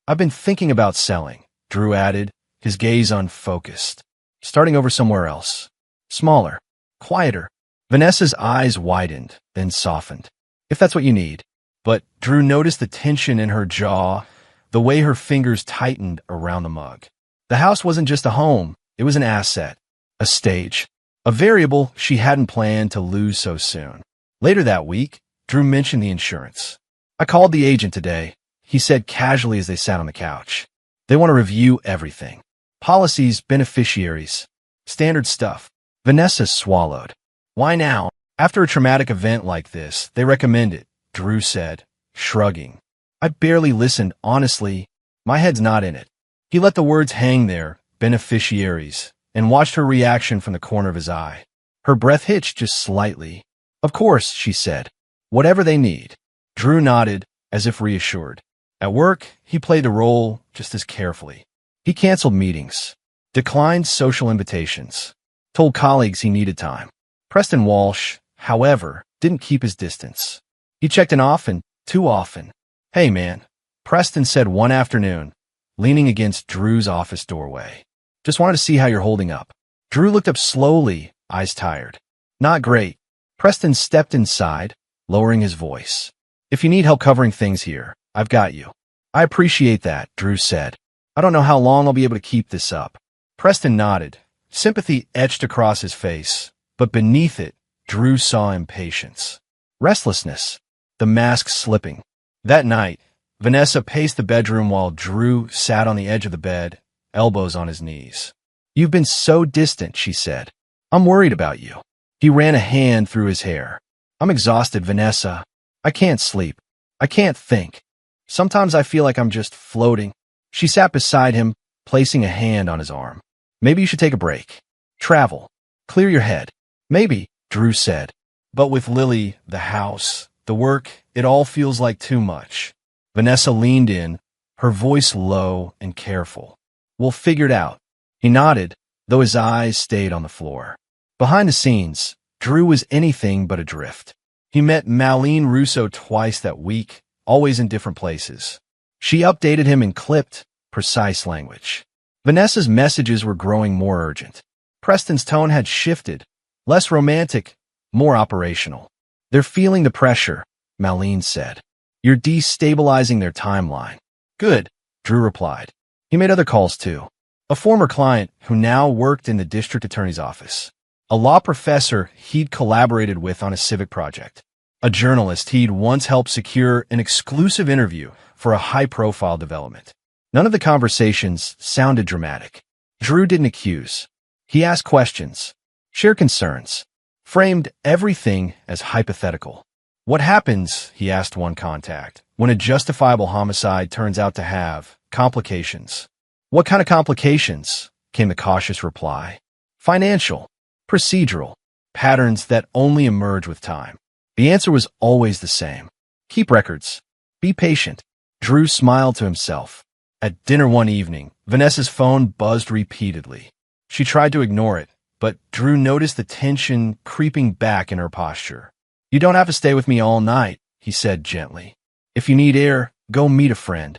I've been thinking about selling, Drew added, his gaze unfocused. Starting over somewhere else. Smaller. Quieter. Vanessa's eyes widened, then softened. If that's what you need. But Drew noticed the tension in her jaw, the way her fingers tightened around the mug. The house wasn't just a home, it was an asset, a stage, a variable she hadn't planned to lose so soon. Later that week, Drew mentioned the insurance. I called the agent today, he said casually as they sat on the couch. They want to review everything. Policies, beneficiaries, standard stuff. Vanessa swallowed. Why now? After a traumatic event like this, they recommend it, Drew said, shrugging. I barely listened, honestly. My head's not in it. He let the words hang there, beneficiaries, and watched her reaction from the corner of his eye. Her breath hitched just slightly. Of course, she said. Whatever they need. Drew nodded, as if reassured. At work, he played the role just as carefully. He canceled meetings, declined social invitations, told colleagues he needed time. Preston Walsh, however, didn't keep his distance. He checked in often, too often. "Hey, man," Preston said one afternoon, leaning against Drew's office doorway. "Just wanted to see how you're holding up." Drew looked up slowly, eyes tired. "Not great." Preston stepped inside, lowering his voice. "If you need help covering things here, I've got you." "I appreciate that," Drew said. "I don't know how long I'll be able to keep this up." Preston nodded. Sympathy etched across his face, but beneath it, Drew saw impatience. Restlessness, the mask slipping. That night, Vanessa paced the bedroom while Drew sat on the edge of the bed, elbows on his knees. "You've been so distant," she said. "I'm worried about you." He ran a hand through his hair. "I'm exhausted, Vanessa. I can't sleep. I can't think. Sometimes I feel like I'm just floating." She sat beside him, placing a hand on his arm. "Maybe you should take a break. Travel. Clear your head." "Maybe," Drew said. "But with Lily, the house, the work, it all feels like too much." Vanessa leaned in, her voice low and careful. "We'll figure it out." He nodded, though his eyes stayed on the floor. Behind the scenes, Drew was anything but adrift. He met Malene Russo twice that week, always in different places. She updated him in clipped, precise language. Vanessa's messages were growing more urgent. Preston's tone had shifted, less romantic, more operational. "They're feeling the pressure," Malene said. "You're destabilizing their timeline." "Good," Drew replied. He made other calls too. A former client who now worked in the district attorney's office. A law professor he'd collaborated with on a civic project. A journalist he'd once helped secure an exclusive interview for a high-profile development. None of the conversations sounded dramatic. Drew didn't accuse. He asked questions, shared concerns, framed everything as hypothetical. "What happens," he asked one contact, "when a justifiable homicide turns out to have complications?" "What kind of complications?" came the cautious reply. "Financial, procedural, patterns that only emerge with time." The answer was always the same. "Keep records. Be patient." Drew smiled to himself. At dinner one evening, Vanessa's phone buzzed repeatedly. She tried to ignore it, but Drew noticed the tension creeping back in her posture. "You don't have to stay with me all night," he said gently. "If you need air, go meet a friend."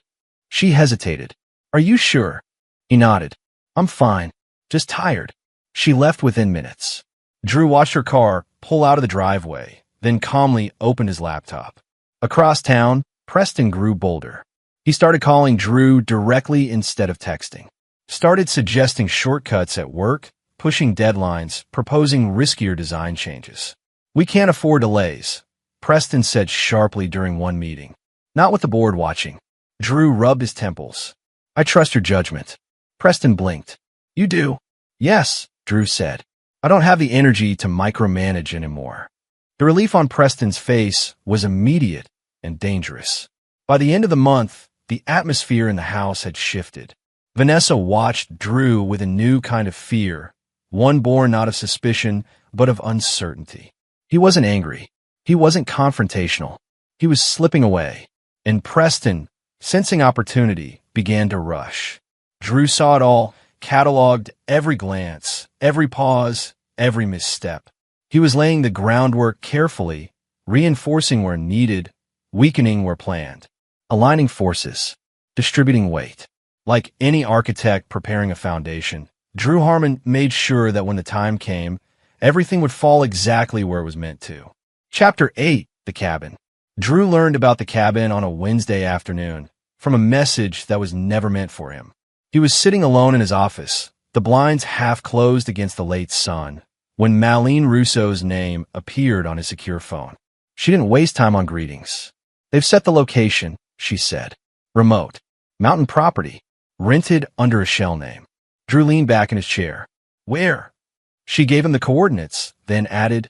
She hesitated. "Are you sure?" He nodded. "I'm fine. Just tired." She left within minutes. Drew watched her car pull out of the driveway, then calmly opened his laptop. Across town, Preston grew bolder. He started calling Drew directly instead of texting. Started suggesting shortcuts at work, pushing deadlines, proposing riskier design changes. "We can't afford delays," Preston said sharply during one meeting. "Not with the board watching." Drew rubbed his temples. "I trust your judgment." Preston blinked. "You do?" "Yes," Drew said. "I don't have the energy to micromanage anymore." The relief on Preston's face was immediate and dangerous. By the end of the month, the atmosphere in the house had shifted. Vanessa watched Drew with a new kind of fear, one born not of suspicion, but of uncertainty. He wasn't angry. He wasn't confrontational. He was slipping away. And Preston, sensing opportunity, began to rush. Drew saw it all, cataloged every glance, every pause, every misstep. He was laying the groundwork carefully, reinforcing where needed, weakening where planned, aligning forces, distributing weight. Like any architect preparing a foundation, Drew Harmon made sure that when the time came, everything would fall exactly where it was meant to. Chapter 8, The Cabin. Drew learned about the cabin on a Wednesday afternoon, from a message that was never meant for him. He was sitting alone in his office, the blinds half closed against the late sun, when Malene Russo's name appeared on his secure phone. She didn't waste time on greetings. "They've set the location," she said. "Remote. Mountain property. Rented under a shell name." Drew leaned back in his chair. "Where?" She gave him the coordinates, then added,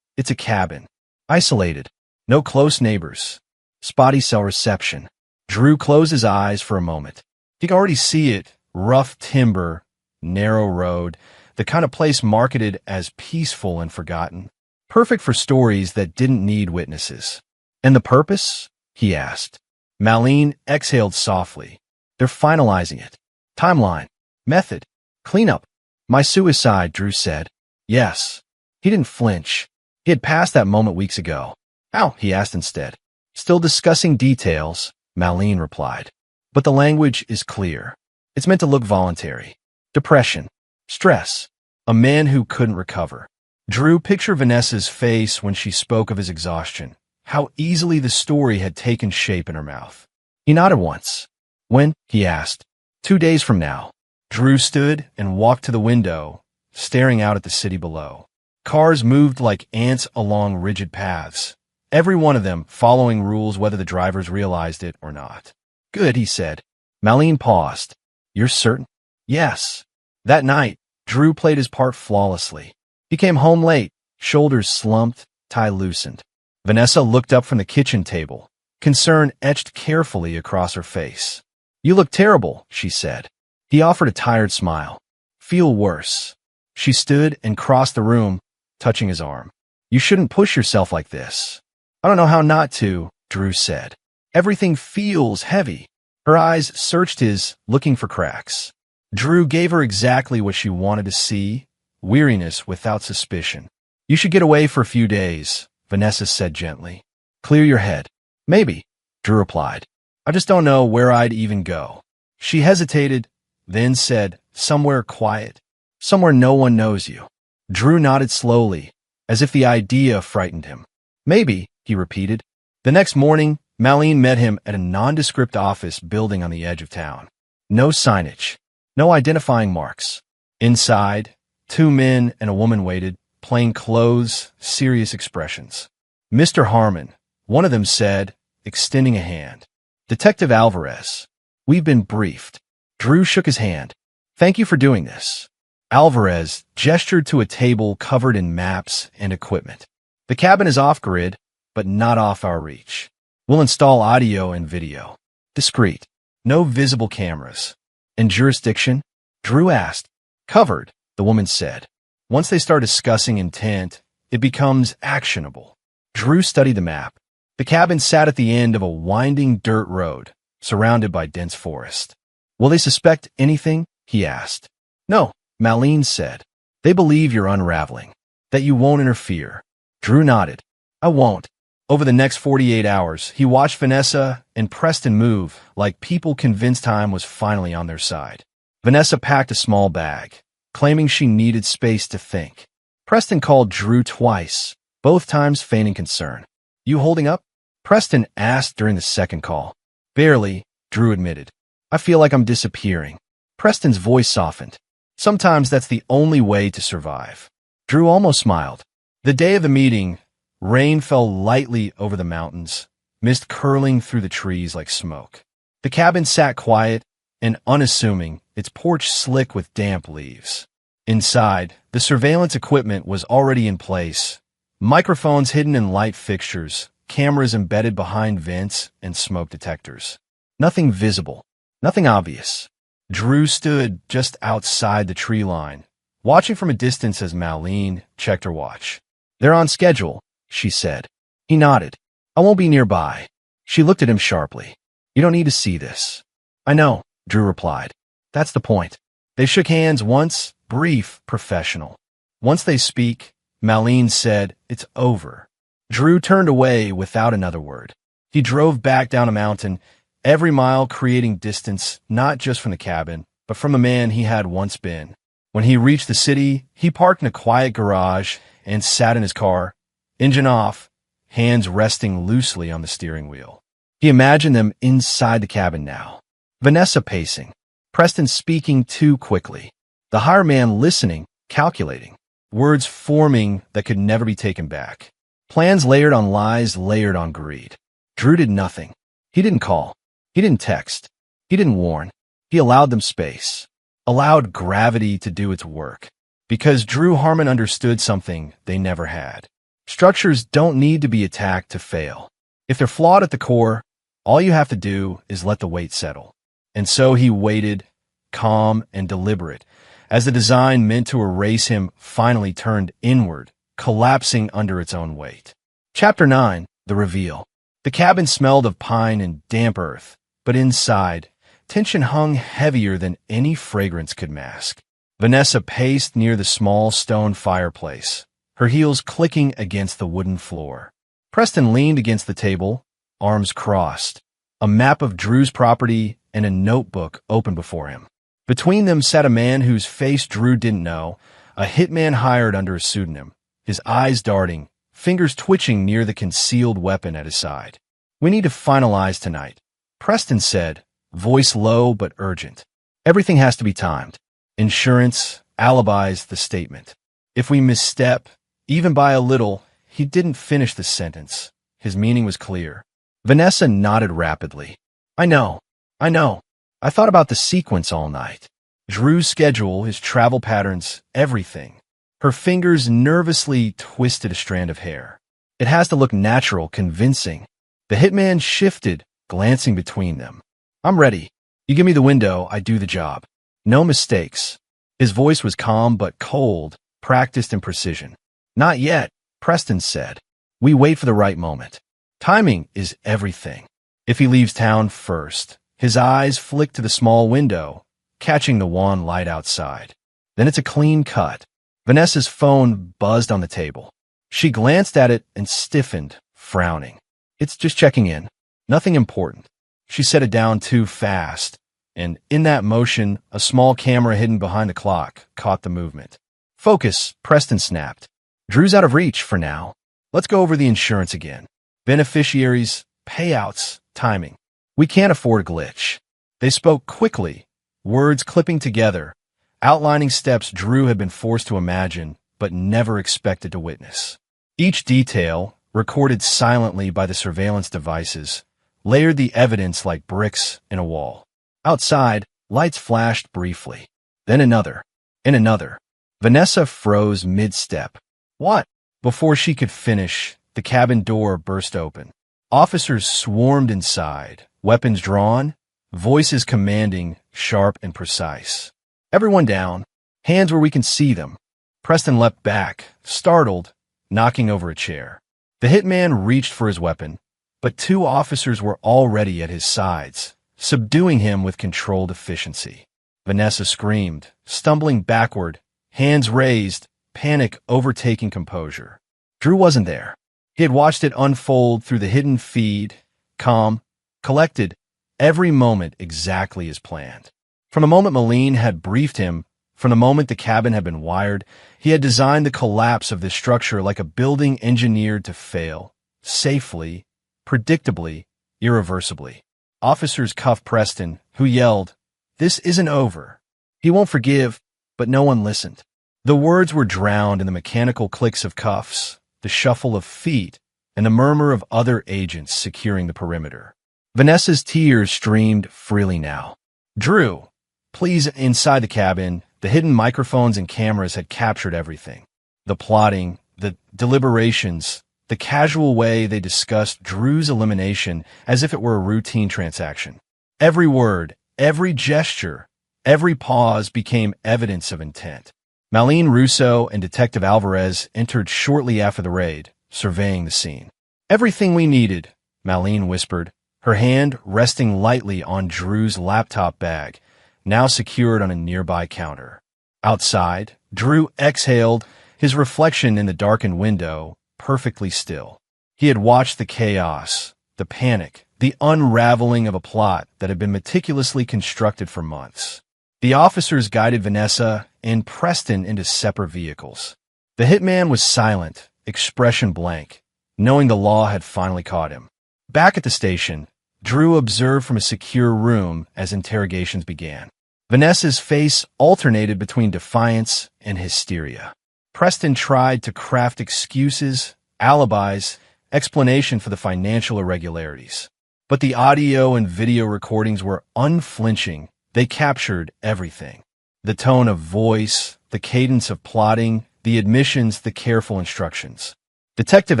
"It's a cabin. Isolated. No close neighbors. Spotty cell reception." Drew closed his eyes for a moment. He could already see it. Rough timber, narrow road, the kind of place marketed as peaceful and forgotten. Perfect for stories that didn't need witnesses. "And the purpose?" he asked. Malene exhaled softly. "They're finalizing it. Timeline. Method. Cleanup." "My suicide," Drew said. Yes. He didn't flinch. He had passed that moment weeks ago. How? He asked instead. Still discussing details, Malene replied. But the language is clear. It's meant to look voluntary. Depression. Stress. A man who couldn't recover. Drew pictured Vanessa's face when she spoke of his exhaustion. How easily the story had taken shape in her mouth. He nodded once. When? He asked. 2 days from now. Drew stood and walked to the window, staring out at the city below. Cars moved like ants along rigid paths, every one of them following rules whether the drivers realized it or not. Good, he said. Malene paused. You're certain? Yes. That night, Drew played his part flawlessly. He came home late, shoulders slumped, tie loosened. Vanessa looked up from the kitchen table, concern etched carefully across her face. You look terrible, she said. He offered a tired smile. Feel worse. She stood and crossed the room, touching his arm. You shouldn't push yourself like this. I don't know how not to, Drew said. Everything feels heavy. Her eyes searched his, looking for cracks. Drew gave her exactly what she wanted to see, weariness without suspicion. You should get away for a few days, Vanessa said gently. Clear your head. Maybe, Drew replied. I just don't know where I'd even go. She hesitated, then said, somewhere quiet, somewhere no one knows you. Drew nodded slowly, as if the idea frightened him. Maybe, he repeated. The next morning, Malene met him at a nondescript office building on the edge of town. No signage, no identifying marks. Inside, 2 men and a woman waited, plain clothes, serious expressions. Mr. Harmon, one of them said, extending a hand. Detective Alvarez, we've been briefed. Drew shook his hand. Thank you for doing this. Alvarez gestured to a table covered in maps and equipment. The cabin is off-grid, but not off our reach. We'll install audio and video. Discreet. No visible cameras. And jurisdiction? Drew asked. Covered, the woman said. Once they start discussing intent, it becomes actionable. Drew studied the map. The cabin sat at the end of a winding dirt road, surrounded by dense forest. Will they suspect anything? He asked. No, Malene said. They believe you're unraveling, that you won't interfere. Drew nodded. I won't. Over the next 48 hours, he watched Vanessa and Preston move like people convinced time was finally on their side. Vanessa packed a small bag, claiming she needed space to think. Preston called Drew twice, both times feigning concern. You holding up? Preston asked during the second call. Barely, Drew admitted. I feel like I'm disappearing. Preston's voice softened. Sometimes that's the only way to survive. Drew almost smiled. The day of the meeting, rain fell lightly over the mountains, mist curling through the trees like smoke. The cabin sat quiet and unassuming, its porch slick with damp leaves. Inside, the surveillance equipment was already in place. Microphones hidden in light fixtures, cameras embedded behind vents and smoke detectors. Nothing visible, nothing obvious. Drew stood just outside the tree line, watching from a distance as Malene checked her watch. They're on schedule, she said. He nodded. I won't be nearby. She looked at him sharply. You don't need to see this. I know, Drew replied. That's the point. They shook hands once, brief, professional. Once they speak, Malene said, it's over. Drew turned away without another word. He drove back down a mountain, every mile creating distance not just from the cabin, but from the man he had once been. When he reached the city, he parked in a quiet garage and sat in his car, engine off, hands resting loosely on the steering wheel. He imagined them inside the cabin now. Vanessa pacing, Preston speaking too quickly, the hired man listening, calculating, words forming that could never be taken back. Plans layered on lies, layered on greed. Drew did nothing. He didn't call. He didn't text. He didn't warn. He allowed them space. Allowed gravity to do its work. Because Drew Harmon understood something they never had. Structures don't need to be attacked to fail. If they're flawed at the core, all you have to do is let the weight settle. And so he waited, calm and deliberate, as the design meant to erase him finally turned inward, collapsing under its own weight. Chapter 9, The Reveal. The cabin smelled of pine and damp earth, but inside, tension hung heavier than any fragrance could mask. Vanessa paced near the small stone fireplace, her heels clicking against the wooden floor. Preston leaned against the table, arms crossed, a map of Drew's property and a notebook open before him. Between them sat a man whose face Drew didn't know, a hitman hired under a pseudonym, his eyes darting, fingers twitching near the concealed weapon at his side. "We need to finalize tonight," Preston said, voice low but urgent. "Everything has to be timed. Insurance, alibis, the statement. If we misstep, even by a little," he didn't finish the sentence. His meaning was clear. Vanessa nodded rapidly. I know. I thought about the sequence all night. Drew's schedule, his travel patterns, everything." Her fingers nervously twisted a strand of hair. "It has to look natural, convincing." The hitman shifted, glancing between them. "I'm ready. You give me the window, I do the job. No mistakes." His voice was calm but cold, practiced in precision. "Not yet," Preston said. "We wait for the right moment. Timing is everything. If he leaves town first," his eyes flicked to the small window, catching the wan light outside. "Then it's a clean cut." Vanessa's phone buzzed on the table. She glanced at it and stiffened, frowning. "It's just checking in. Nothing important." She set it down too fast, and in that motion, a small camera hidden behind the clock caught the movement. "Focus," Preston snapped. "Drew's out of reach for now. Let's go over the insurance again. Beneficiaries, payouts, timing. We can't afford a glitch." They spoke quickly, words clipping together, outlining steps Drew had been forced to imagine but never expected to witness. Each detail, recorded silently by the surveillance devices, layered the evidence like bricks in a wall. Outside, lights flashed briefly. Then another, and another. Vanessa froze mid-step. "What?" Before she could finish, the cabin door burst open. Officers swarmed inside, weapons drawn, voices commanding, sharp and precise. "Everyone down. Hands where we can see them." Preston leapt back, startled, knocking over a chair. The hitman reached for his weapon, but two officers were already at his sides, subduing him with controlled efficiency. Vanessa screamed, stumbling backward, hands raised, panic overtaking composure. Drew wasn't there. He had watched it unfold through the hidden feed, calm, collected, every moment exactly as planned. From the moment Malene had briefed him, from the moment the cabin had been wired, he had designed the collapse of this structure like a building engineered to fail, safely, predictably, irreversibly. Officers cuffed Preston, who yelled, "This isn't over. He won't forgive," but no one listened. The words were drowned in the mechanical clicks of cuffs, the shuffle of feet, and the murmur of other agents securing the perimeter. Vanessa's tears streamed freely now. "Drew, please," inside the cabin, the hidden microphones and cameras had captured everything. The plotting, the deliberations, the casual way they discussed Drew's elimination as if it were a routine transaction. Every word, every gesture, every pause became evidence of intent. Malene Russo and Detective Alvarez entered shortly after the raid, surveying the scene. "Everything we needed," Malene whispered, her hand resting lightly on Drew's laptop bag, now secured on a nearby counter. Outside, Drew exhaled, his reflection in the darkened window, perfectly still. He had watched the chaos, the panic, the unraveling of a plot that had been meticulously constructed for months. The officers guided Vanessa and Preston into separate vehicles. The hitman was silent, expression blank, knowing the law had finally caught him. Back at the station, Drew observed from a secure room as interrogations began. Vanessa's face alternated between defiance and hysteria. Preston tried to craft excuses, alibis, explanation for the financial irregularities. But the audio and video recordings were unflinching. They captured everything. The tone of voice, the cadence of plotting, the admissions, the careful instructions. Detective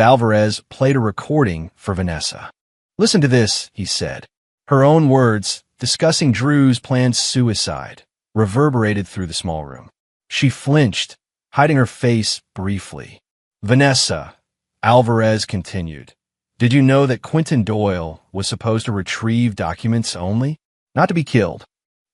Alvarez played a recording for Vanessa. "Listen to this," he said. Her own words, discussing Drew's planned suicide, reverberated through the small room. She flinched, hiding her face briefly. "Vanessa," Alvarez continued, "did you know that Quentin Doyle was supposed to retrieve documents only? Not to be killed?"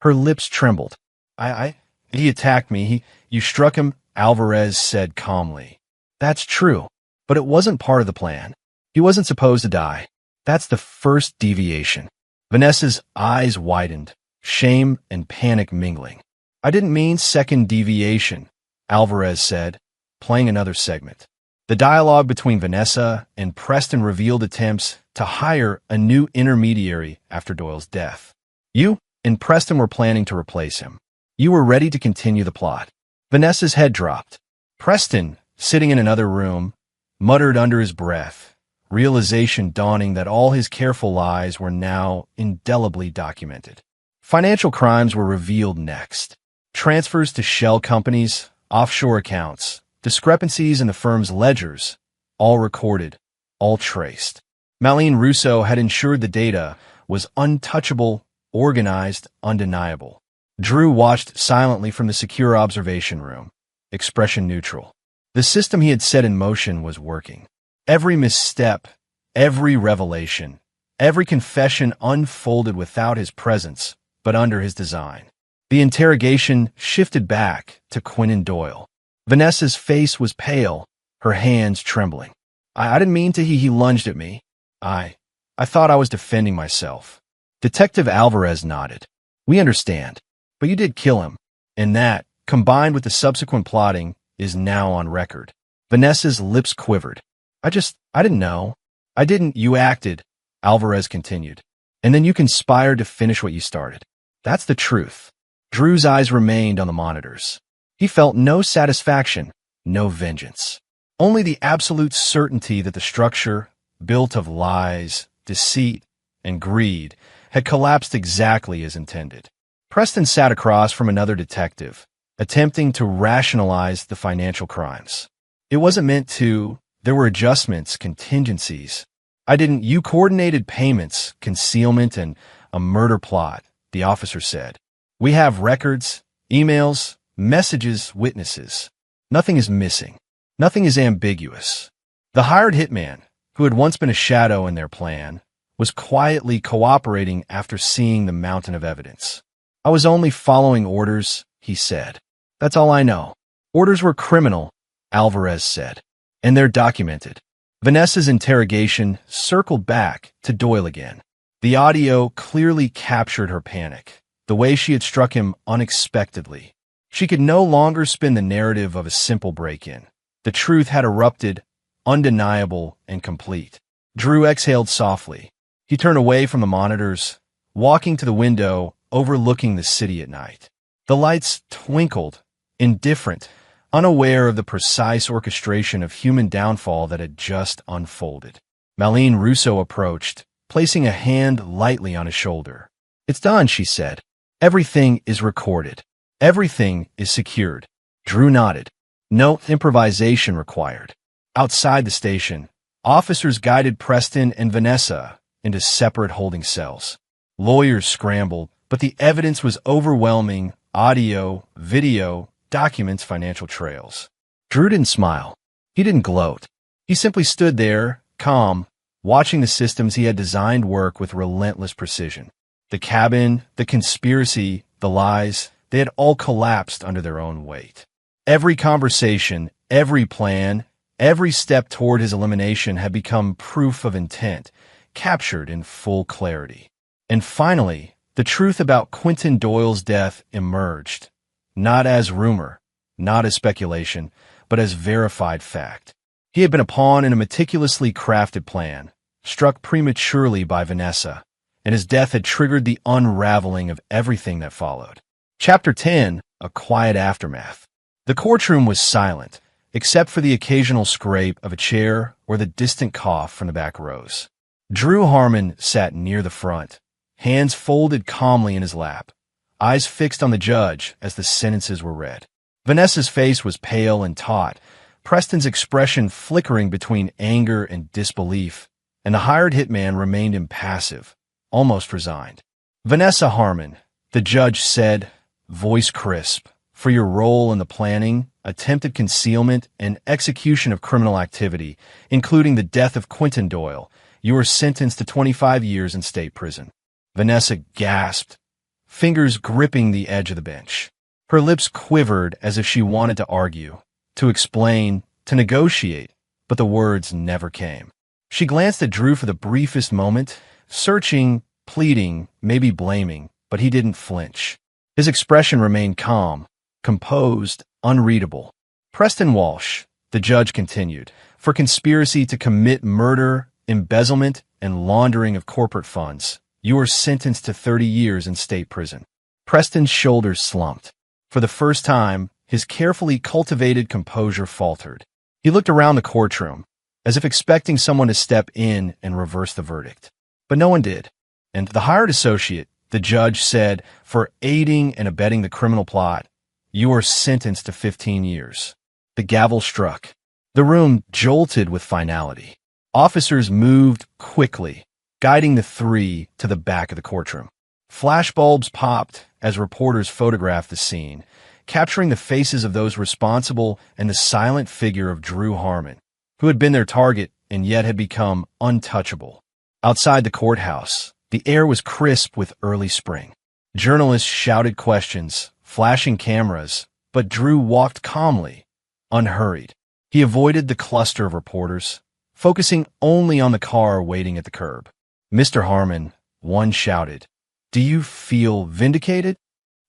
Her lips trembled. I He attacked me. You struck him, Alvarez said calmly. That's true, but it wasn't part of the plan. He wasn't supposed to die. That's the first deviation. Vanessa's eyes widened, shame and panic mingling. I didn't mean second deviation, Alvarez said, playing another segment. The dialogue between Vanessa and Preston revealed attempts to hire a new intermediary after Doyle's death. You and Preston were planning to replace him. You were ready to continue the plot. Vanessa's head dropped. Preston, sitting in another room, muttered under his breath, realization dawning that all his careful lies were now indelibly documented. Financial crimes were revealed next. Transfers to shell companies, offshore accounts, discrepancies in the firm's ledgers, all recorded, all traced. Malene Russo had ensured the data was untouchable, organized, undeniable. Drew watched silently from the secure observation room, expression neutral. The system he had set in motion was working. Every misstep, every revelation, every confession unfolded without his presence, but under his design. The interrogation shifted back to Quentin Doyle. Vanessa's face was pale, her hands trembling. I didn't mean to. He lunged at me. I thought I was defending myself. Detective Alvarez nodded. We understand, but you did kill him. And that, combined with the subsequent plotting, is now on record. Vanessa's lips quivered. I didn't know. You acted, Alvarez continued. And then you conspired to finish what you started. That's the truth. Drew's eyes remained on the monitors. He felt no satisfaction, no vengeance. Only the absolute certainty that the structure, built of lies, deceit, and greed, had collapsed exactly as intended. Preston sat across from another detective, attempting to rationalize the financial crimes. It wasn't meant to. There were adjustments, contingencies. You coordinated payments, concealment, and a murder plot, the officer said. We have records, emails, messages, witnesses. Nothing is missing. Nothing is ambiguous. The hired hitman, who had once been a shadow in their plan, was quietly cooperating after seeing the mountain of evidence. I was only following orders, he said. That's all I know. Orders were criminal, Alvarez said, and they're documented. Vanessa's interrogation circled back to Doyle again. The audio clearly captured her panic, the way she had struck him unexpectedly. She could no longer spin the narrative of a simple break-in. The truth had erupted, undeniable and complete. Drew exhaled softly. He turned away from the monitors, walking to the window overlooking the city at night. The lights twinkled, indifferent, unaware of the precise orchestration of human downfall that had just unfolded. Malene Russo approached, placing a hand lightly on his shoulder. It's done, she said. Everything is recorded. Everything is secured. Drew nodded. No improvisation required. Outside the station, officers guided Preston and Vanessa into separate holding cells. Lawyers scrambled, but the evidence was overwhelming: audio, video, documents, financial trails. Drew didn't smile. He didn't gloat. He simply stood there, calm, watching the systems he had designed work with relentless precision. The cabin, the conspiracy, the lies, they had all collapsed under their own weight. Every conversation, every plan, every step toward his elimination had become proof of intent, captured in full clarity. And finally, the truth about Quentin Doyle's death emerged, not as rumor, not as speculation, but as verified fact. He had been a pawn in a meticulously crafted plan, struck prematurely by Vanessa, and his death had triggered the unraveling of everything that followed. Chapter 10, A Quiet Aftermath. The courtroom was silent, except for the occasional scrape of a chair or the distant cough from the back rows. Drew Harmon sat near the front, hands folded calmly in his lap, eyes fixed on the judge as the sentences were read. Vanessa's face was pale and taut, Preston's expression flickering between anger and disbelief, and the hired hitman remained impassive, almost resigned. Vanessa Harmon, the judge said, voice crisp, for your role in the planning, attempted concealment, and execution of criminal activity, including the death of Quentin Doyle, you were sentenced to 25 years in state prison. Vanessa gasped, fingers gripping the edge of the bench. Her lips quivered as if she wanted to argue, to explain, to negotiate, but the words never came. She glanced at Drew for the briefest moment, searching, pleading, maybe blaming, but he didn't flinch. His expression remained calm, composed, unreadable. Preston Walsh, the judge continued, for conspiracy to commit murder, embezzlement, and laundering of corporate funds, you are sentenced to 30 years in state prison. Preston's shoulders slumped. For the first time, his carefully cultivated composure faltered. He looked around the courtroom, as if expecting someone to step in and reverse the verdict. But no one did. And the hired associate, the judge said, for aiding and abetting the criminal plot, you are sentenced to 15 years. The gavel struck. The room jolted with finality. Officers moved quickly, guiding the three to the back of the courtroom. Flashbulbs popped as reporters photographed the scene, capturing the faces of those responsible and the silent figure of Drew Harmon, who had been their target and yet had become untouchable. Outside the courthouse, the air was crisp with early spring. Journalists shouted questions, flashing cameras, but Drew walked calmly, unhurried. He avoided the cluster of reporters, focusing only on the car waiting at the curb. Mr. Harmon, one shouted, "Do you feel vindicated?"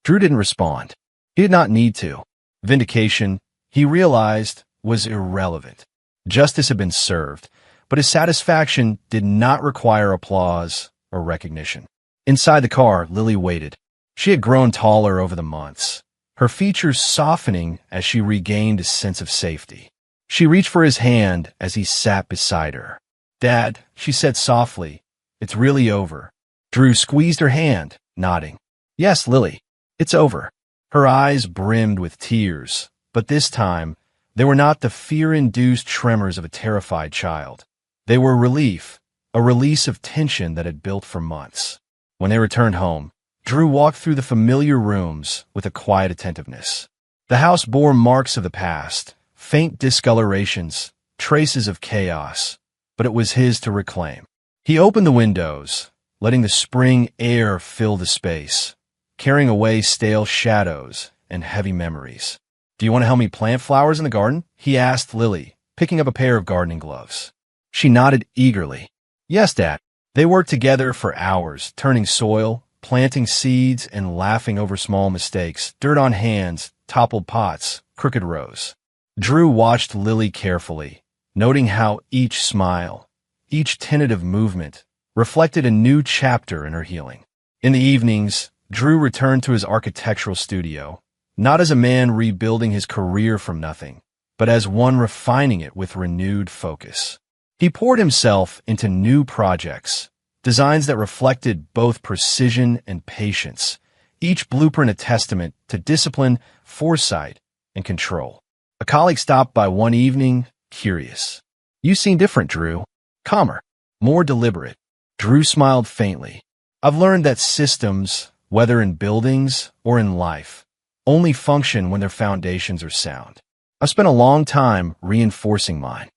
Drew didn't respond. He did not need to. Vindication, he realized, was irrelevant. Justice had been served, but his satisfaction did not require applause or recognition. Inside the car, Lily waited. She had grown taller over the months, her features softening as she regained a sense of safety. She reached for his hand as he sat beside her. "Dad," she said softly, "it's really over." Drew squeezed her hand, nodding. "Yes, Lily, it's over." Her eyes brimmed with tears, but this time, they were not the fear-induced tremors of a terrified child. They were relief, a release of tension that had built for months. When they returned home, Drew walked through the familiar rooms with a quiet attentiveness. The house bore marks of the past, faint discolorations, traces of chaos, but it was his to reclaim. He opened the windows, letting the spring air fill the space, carrying away stale shadows and heavy memories. "Do you want to help me plant flowers in the garden?" he asked Lily, picking up a pair of gardening gloves. She nodded eagerly. "Yes, Dad." They worked together for hours, turning soil, planting seeds, and laughing over small mistakes, dirt on hands, toppled pots, crooked rows. Drew watched Lily carefully, noting how each smile, each tentative movement, reflected a new chapter in her healing. In the evenings, Drew returned to his architectural studio, not as a man rebuilding his career from nothing, but as one refining it with renewed focus. He poured himself into new projects, designs that reflected both precision and patience, each blueprint a testament to discipline, foresight, and control. A colleague stopped by one evening, curious. "You seem different, Drew. Calmer, more deliberate." Drew smiled faintly. "I've learned that systems, whether in buildings or in life, only function when their foundations are sound. I've spent a long time reinforcing mine."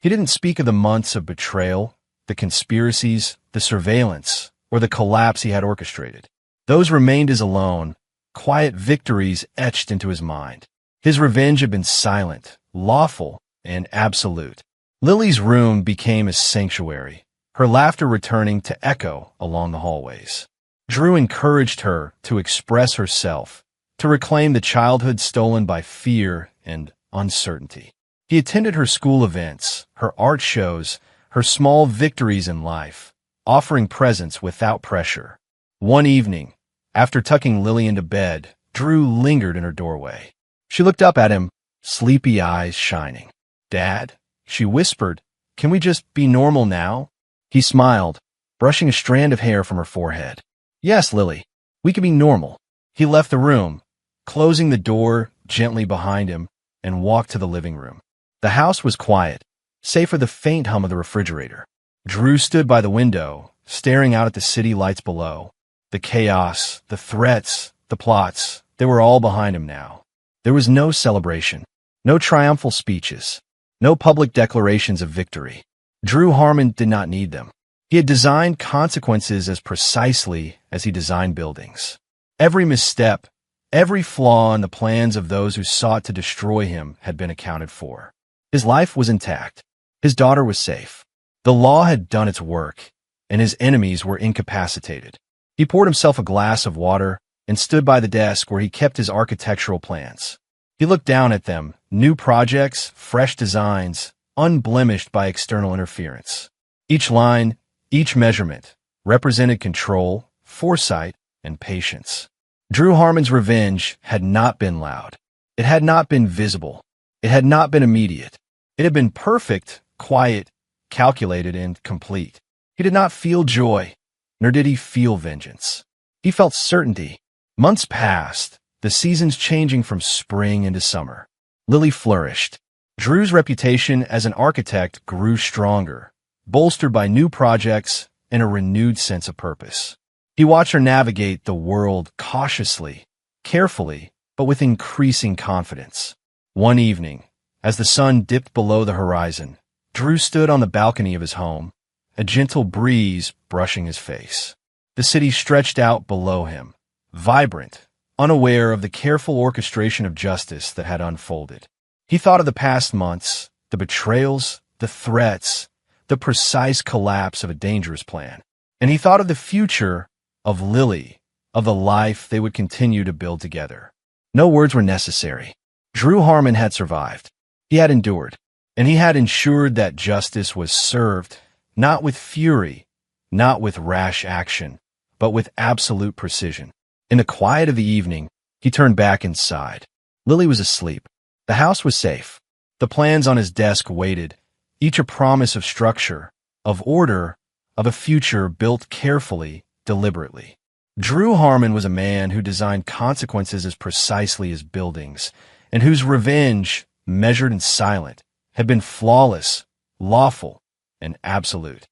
He didn't speak of the months of betrayal, the conspiracies, the surveillance, or the collapse he had orchestrated. Those remained his alone, quiet victories etched into his mind. His revenge had been silent, lawful, and absolute. Lily's room became a sanctuary, her laughter returning to echo along the hallways. Drew encouraged her to express herself, to reclaim the childhood stolen by fear and uncertainty. He attended her school events, her art shows, her small victories in life, offering presents without pressure. One evening, after tucking Lily into bed, Drew lingered in her doorway. She looked up at him, sleepy eyes shining. "Dad," she whispered, "can we just be normal now?" He smiled, brushing a strand of hair from her forehead. "Yes, Lily, we can be normal." He left the room, closing the door gently behind him, and walked to the living room. The house was quiet, save for the faint hum of the refrigerator. Drew stood by the window, staring out at the city lights below. The chaos, the threats, the plots, they were all behind him now. There was no celebration, no triumphal speeches, no public declarations of victory. Drew Harmon did not need them. He had designed consequences as precisely as he designed buildings. Every misstep, Every flaw in the plans of those who sought to destroy him had been accounted for. His life was intact. His daughter was safe. The law had done its work, and his enemies were incapacitated. He poured himself a glass of water and stood by the desk where he kept his architectural plans. He looked down at them, new projects, fresh designs, unblemished by external interference. Each line, each measurement, represented control, foresight, and patience. Drew Harmon's revenge had not been loud. It had not been visible. It had not been immediate. It had been perfect, quiet, calculated, and complete. He did not feel joy, nor did he feel vengeance. He felt certainty. Months passed, the seasons changing from spring into summer. Lily flourished. Drew's reputation as an architect grew stronger, bolstered by new projects and a renewed sense of purpose. He watched her navigate the world cautiously, carefully, but with increasing confidence. One evening, as the sun dipped below the horizon, Drew stood on the balcony of his home, a gentle breeze brushing his face. The city stretched out below him, vibrant, unaware of the careful orchestration of justice that had unfolded. He thought of the past months, the betrayals, the threats, the precise collapse of a dangerous plan. And he thought of the future, of Lily, of the life they would continue to build together. No words were necessary. Drew Harmon had survived. He had endured, and he had ensured that justice was served, not with fury, not with rash action, but with absolute precision. In the quiet of the evening, he turned back inside. Lily was asleep. The house was safe. The plans on his desk waited, each a promise of structure, of order, of a future built carefully, deliberately. Drew Harmon was a man who designed consequences as precisely as buildings, and whose revenge, measured and silent, had been flawless, lawful, and absolute.